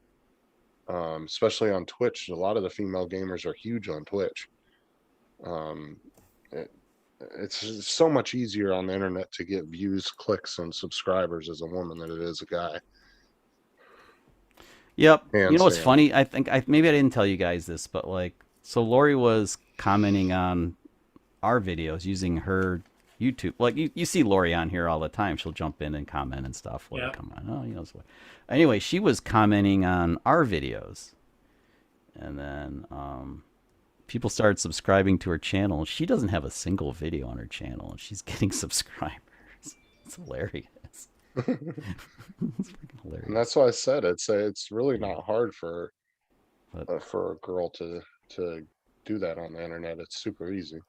Especially on Twitch. A lot of the female gamers are huge on Twitch. It's so much easier on the internet to get views, clicks, and subscribers as a woman than it is a guy. Yep. Hands You know what's down. funny? I think maybe I didn't tell you guys this, but like, so Lori was commenting on our videos using her YouTube. Like you see Lori on here all the time. She'll jump in and comment and stuff. Well, Yeah. come on. Oh, you know. So, anyway, she was commenting on our videos, and then people started subscribing to her channel. She doesn't have a single video on her channel, and she's getting subscribers. It's hilarious. It's freaking hilarious. And that's why I said it's really not hard for But- a girl to do that on the internet. It's super easy.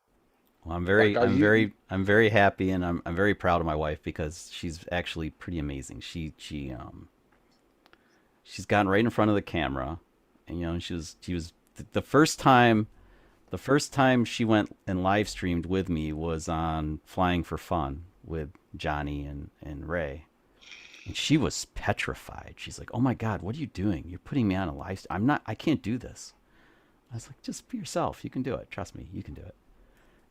Well, I'm very, Like, are you- I'm very happy, and I'm very proud of my wife because she's actually pretty amazing. She's gotten right in front of the camera, and you know, she was the first time she went and live streamed with me was on Flying for Fun with Johnny and Ray, and she was petrified. She's like, "Oh my God, what are you doing? You're putting me on a live. I can't do this." I was like, "Just be yourself. You can do it. Trust me, you can do it."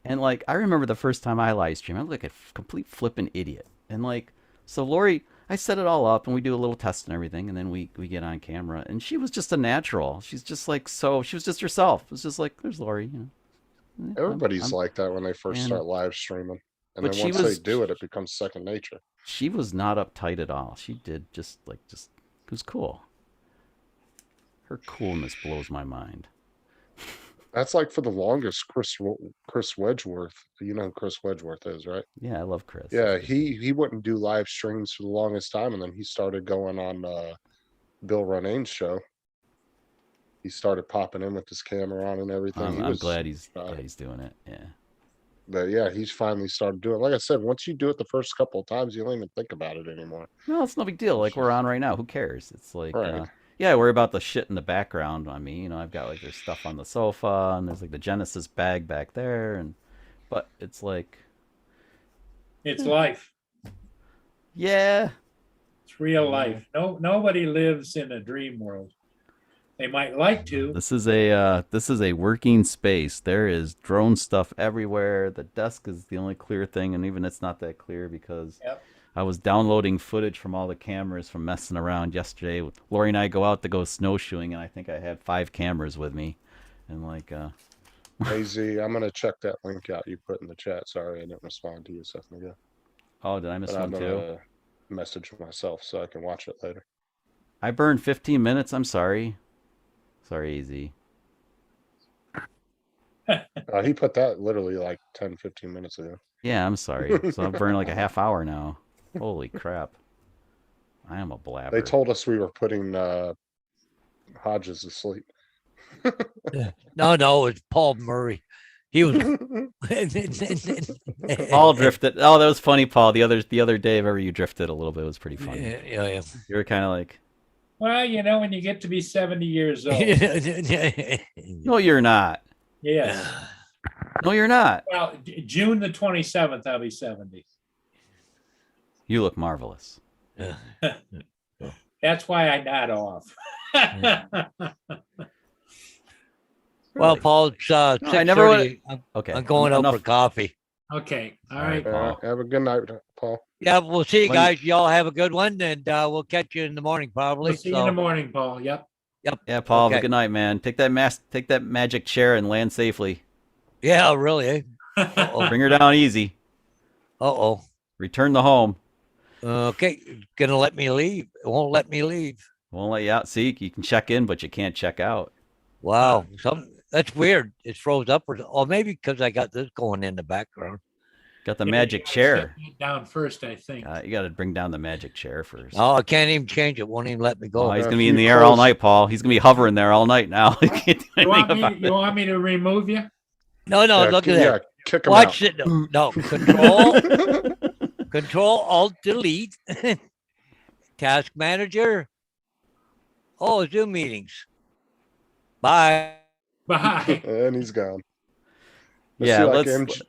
And like, I remember the first time I live streamed, I looked like a complete flippin' idiot. And like, so Lori, I set it all up and we do a little test and everything. And then we get on camera and she was just a natural. She's just like, she was just herself. It was just like, there's Lori, you know. Everybody's like that when they first and- start live streaming. And But then she once was- they do it, it becomes second nature. She was not uptight at all. She did just it was cool. Her coolness blows my mind. That's like for the longest Chris Wedgeworth. You know who Chris Wedgeworth is, right? Yeah, I love Chris. Yeah, he wouldn't do live streams for the longest time, and then he started going on Bill Runane's show. He started popping in with his camera on and everything. I'm glad he's doing it. Yeah. But yeah, he's finally started doing it. Like I said, once you do it the first couple of times, you don't even think about it anymore. No, it's no big deal. Like we're on right now. Who cares? It's like, Right. yeah, I worry about the shit in the background on me. You know, I've got like there's stuff on the sofa and there's like the Genesis bag back there, but it's like, It's life. yeah, It's real life. Nobody lives in a dream world. They might like to. this is a working space. There is drone stuff everywhere. The desk is the only clear thing, and even it's not that clear because Yep. I was downloading footage from all the cameras from messing around yesterday. Lori and I go out to go snowshoeing, and I think I had 5 cameras with me, and like, Hey Z, I'm gonna check that link out you put in the chat. Sorry, I didn't respond to you a second ago. oh, did I miss But I'm one too? gonna message myself so I can watch it later. I burned 15 minutes. I'm sorry. Sorry, AZ. He put that literally like 10, 15 minutes ago. Yeah, I'm sorry. So I've burned like a half hour now. Holy crap. I am a blabber. They told us we were putting Hodges to sleep. No, it's Paul Murray. He was. Paul drifted. Oh, that was funny, Paul. The other day, if ever you drifted a little bit, it was pretty funny. Yeah. You were kind of like, Well, you know, when you get to be 70 years old. no, you're not. Yes. No, you're not. Well, June the 27th, I'll be 70. You look marvelous. That's why I nod off. Well, Paul, it's I never 6:30. Okay. I'm going out enough. for coffee. Okay. All All right, right. Paul. Have a good night, Paul. Yeah, we'll see you When- guys. Y'all have a good one, and we'll catch you in the morning probably. We'll see you in the morning, Paul. Yep. Yeah, Paul. Have a Okay. good night, man. Take that magic chair and land safely. Yeah, really. Eh? Uh-oh. Bring her down easy. Uh-oh. Return the home. Okay, gonna let me leave. It won't let me leave. Won't let you out. See, you can check in, but you can't check out. Wow, that's weird. It froze up, or maybe because I got this going in the background. Got the Yeah, magic you gotta chair. set it down first, I think. You got to bring down the magic chair first. Oh, I can't even change it. Won't even let me go. Oh, he's Yeah, gonna be if in you the air all close- night, Paul. He's gonna be hovering there all night now. He can't do You anything want, about you it. want me to remove you? No, Yeah, look at yeah, that. kick him Watch out. it. No, Control Alt Delete. Task Manager. Oh, Zoom meetings. Bye. Bye. And he's gone. Yeah, see, like, let's.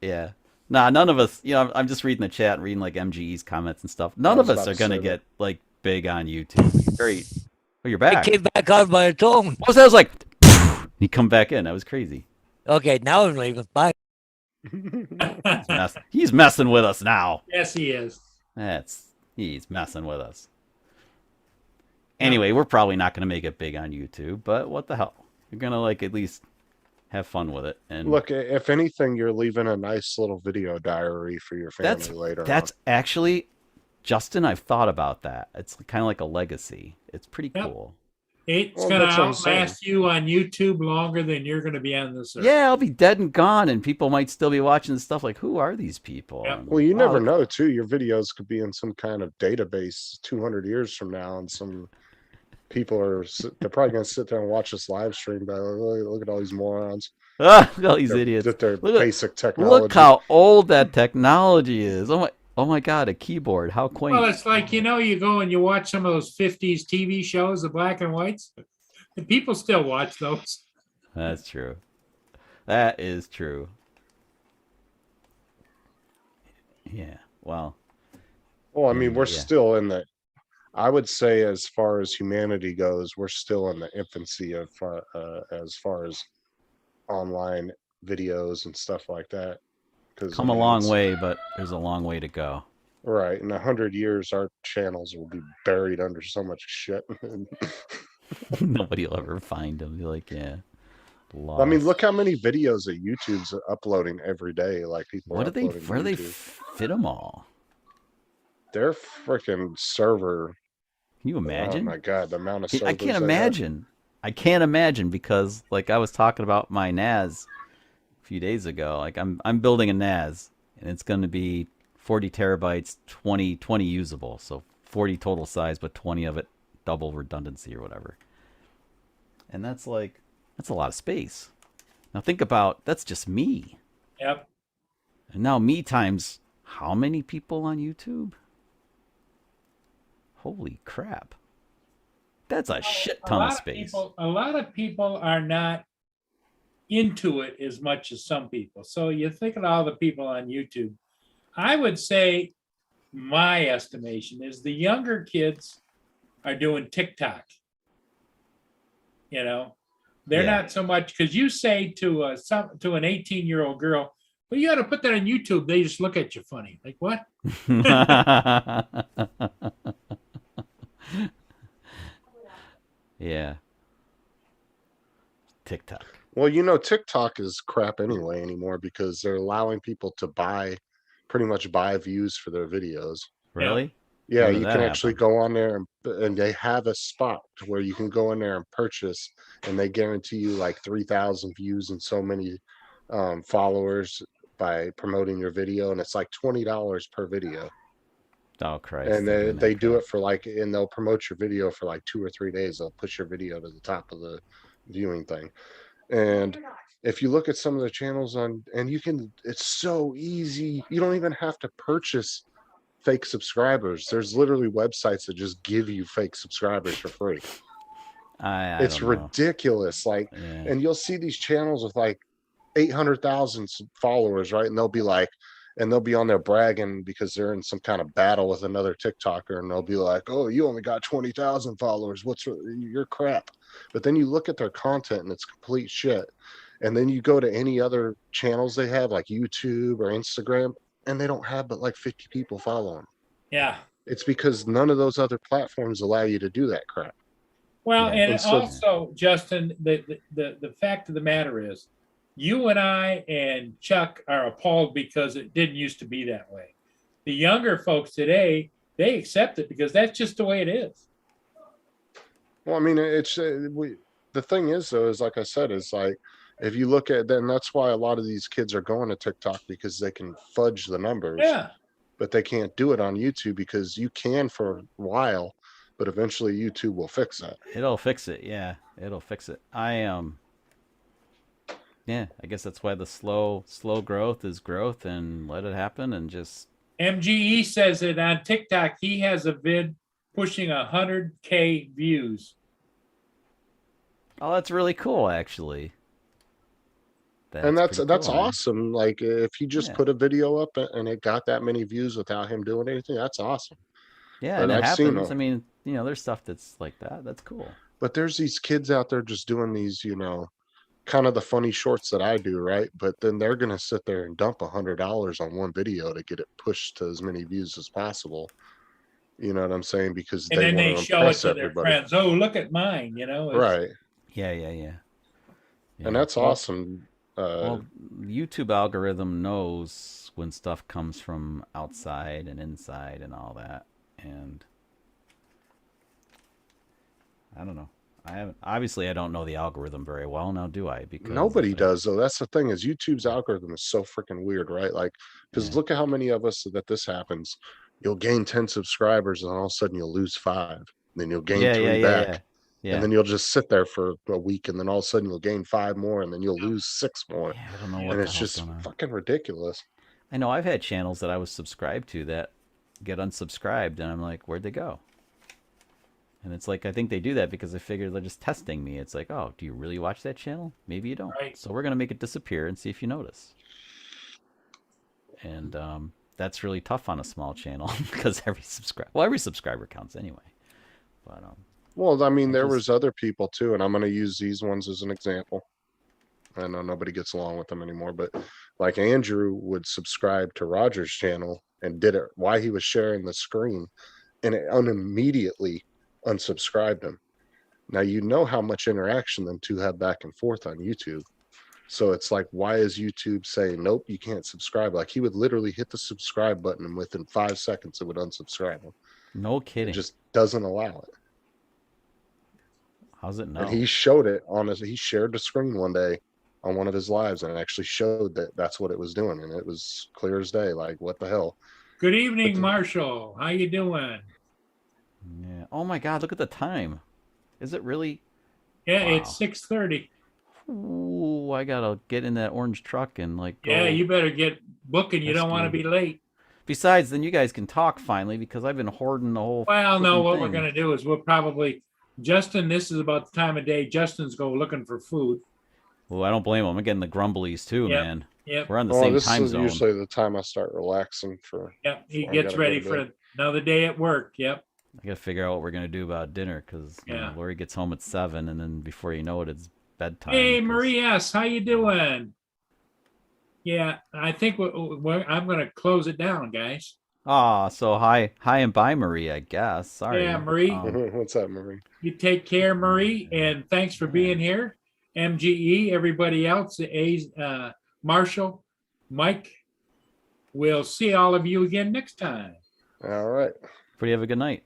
Yeah. Nah, none of us. You know, I'm just reading the chat and reading like MGE's comments and stuff. None of was us about are to gonna say get like big on YouTube. Great. Oh, you're It back. came back on by its own. What was that? I was like, he come back in. That was crazy. Okay, now I'm leaving. Bye. He's messing with us now. Yes, he is. He's messing with us. Anyway, we're probably not gonna make it big on YouTube, but what the hell? You're gonna like at least have fun with it. And Look, if anything, you're leaving a nice little video diary for your family that's later. that's actually, Justin. I've thought about that. It's kind of like a legacy. It's pretty Yep. cool. It's Well, going to that's what I'm saying. outlast you on YouTube longer than you're going to be on this earth. Yeah, I'll be dead and gone, and people might still be watching this stuff. Like, who are these people? Yep. And Well, you wow, never know, too. Your videos could be in some kind of database 200 years from now, and some people they're probably going to sit there and watch this live stream. But look at all these morons. Ah, look at all these Their- idiots. That their Look at- basic technology. Look how old that technology is. Oh my God, a keyboard. How quaint. Well, it's like, you know, you go and you watch some of those 50s TV shows, the black and whites. And people still watch those. That's true. That is true. Yeah. Well, Well, I mean, we're Yeah. still in the. I would say, as far as humanity goes, we're still in the infancy of as far as online videos and stuff like that. Because come a long way, but there's a long way to go. Right, in 100 years, our channels will be buried under so much shit. Nobody will ever find them. Be like, yeah, I mean, lost. look how many videos that YouTube's uploading every day. Like people What are do they? uploading to Where do they YouTube. fit them all? Their freaking server. Can you Oh imagine? my god, the amount of I servers can't they have. imagine. I can't imagine because like I was talking about my NAS a few days ago. Like I'm building a NAS and it's going to be 40 terabytes, 20 usable. So 40 total size, but 20 of it double redundancy or whatever. And that's a lot of space. Now think about that's just me. Yep. And now me times how many people on YouTube? Holy crap. That's a shit ton of space. A lot of people are not into it as much as some people. So you think of all the people on YouTube. I would say my estimation is the younger kids are doing TikTok. You know, they're Yeah. not so much because you say to an 18-year-old girl, well, you got to put that on YouTube. They just look at you funny. Like, what? Yeah. TikTok. Well, TikTok is crap anyway anymore because they're allowing people to pretty much buy views for their videos. Really? Yeah, When did you that can actually happen? go on there and they have a spot where you can go in there and purchase, and they guarantee you like 3,000 views and so many followers by promoting your video, and it's like $20 per video. Oh Christ. And they're doing they that do crap. it for like, and they'll promote your video for like 2 or 3 days. They'll push your video to the top of the viewing thing. And if you look at some of the channels it's so easy. You don't even have to purchase fake subscribers. There's literally websites that just give you fake subscribers for free. I It's don't know. ridiculous. Like, Yeah. and you'll see these channels with like 800,000 followers, right? And they'll be on there bragging because they're in some kind of battle with another TikToker, and they'll be like, "Oh, you only got 20,000 followers. You're crap." But then you look at their content and it's complete shit. And then you go to any other channels they have, like YouTube or Instagram, and they don't have but like 50 people following. Yeah. It's because none of those other platforms allow you to do that crap. Well, Yeah. and And so- also, Justin, the fact of the matter is, you and I and Chuck are appalled because it didn't used to be that way. The younger folks today, they accept it because that's just the way it is. Well, I mean, the thing is though, is like I said, is like, if you look at, then that's why a lot of these kids are going to TikTok because they can fudge the numbers. Yeah. But they can't do it on YouTube because you can for a while, but eventually YouTube will fix that. It'll fix it. Yeah. It'll fix it. Yeah, I guess that's why the slow growth is growth, and let it happen and just MGE says that on TikTok, he has a vid pushing 100K views. oh, that's really cool actually. And that's pretty cool, man. awesome. Like if he just Yeah. put a video up and it got that many views without him doing anything, that's awesome. Yeah, But and it I've seen happens. I them. mean, there's stuff that's like that. That's cool. But there's these kids out there just doing these, kind of the funny shorts that I do, right? But then they're gonna sit there and dump $100 on one video to get it pushed to as many views as possible. You know what I'm saying? Because And they then want they to show it impress to their everybody. friends. Oh, look at mine, it's- Right. Yeah. And that's Well, awesome. Well, YouTube algorithm knows when stuff comes from outside and inside and all that, and I don't know. I don't know the algorithm very well now, do I? Because Nobody if I- does though. That's the thing, is YouTube's algorithm is so freaking weird, right? Like, because Yeah. look at how many of us that this happens. You'll gain 10 subscribers and all of a sudden you'll lose 5. Then you'll gain 3 back. Yeah. And then you'll just sit there for a week, and then all of a sudden you'll gain 5 more, and then you'll lose 6 more. Yeah, I don't know what And the it's hell's just going on. fucking ridiculous. I know I've had channels that I was subscribed to that get unsubscribed, and I'm like, where'd they go? And it's like, I think they do that because they figure they're just testing me. It's like, oh, do you really watch that channel? Maybe you don't. Right. So we're going to make it disappear and see if you notice. And that's really tough on a small channel because every subscriber counts anyway. But Well, I mean, I there just- was other people too, and I'm going to use these ones as an example. I know nobody gets along with them anymore, but like Andrew would subscribe to Roger's channel and did it while he was sharing the screen, and it immediately unsubscribed him. Now you know how much interaction them two have back and forth on YouTube. So it's like, why is YouTube saying, nope, you can't subscribe? Like he would literally hit the subscribe button and within 5 seconds it would unsubscribe him. No It kidding. just doesn't allow it. How's it know? And he showed it on his, he shared the screen one day on one of his lives and it actually showed that that's what it was doing. And it was clear as day. Like, what the hell? Good evening, But- Marshall. How you doing? Yeah. Oh my God! Look at the time. Is it really? Yeah, Wow. it's 6:30. Ooh, I gotta get in that orange truck and like. Go. Yeah, you better get booking. You That's don't want to good. be late. Besides, then you guys can talk finally because I've been hoarding the whole. Well, no, freaking what we're thing. gonna do is we'll probably, Justin, this is about the time of day Justin's go looking for food. Well, I don't blame him. I'm getting the grumblies too, Yep. man. Yep, We're on the Well, same this time is zone. usually the time I start relaxing for. yep. He I gets gotta go ready to for bed. another day at work. Yep. I gotta figure out what we're gonna do about dinner because Yeah. Lori gets home at 7, and then before you know it, it's bedtime. Hey, 'cause- Marie S., how you doing? Yeah, I think I'm gonna close it down, guys. Ah, so hi and bye, Marie. I guess. Sorry. Yeah, Marie. What's that, Marie? You take care, Marie, and thanks for being here. MGE, everybody else, Marshall, Mike. We'll see all of you again next time. All right. Everybody have a good night.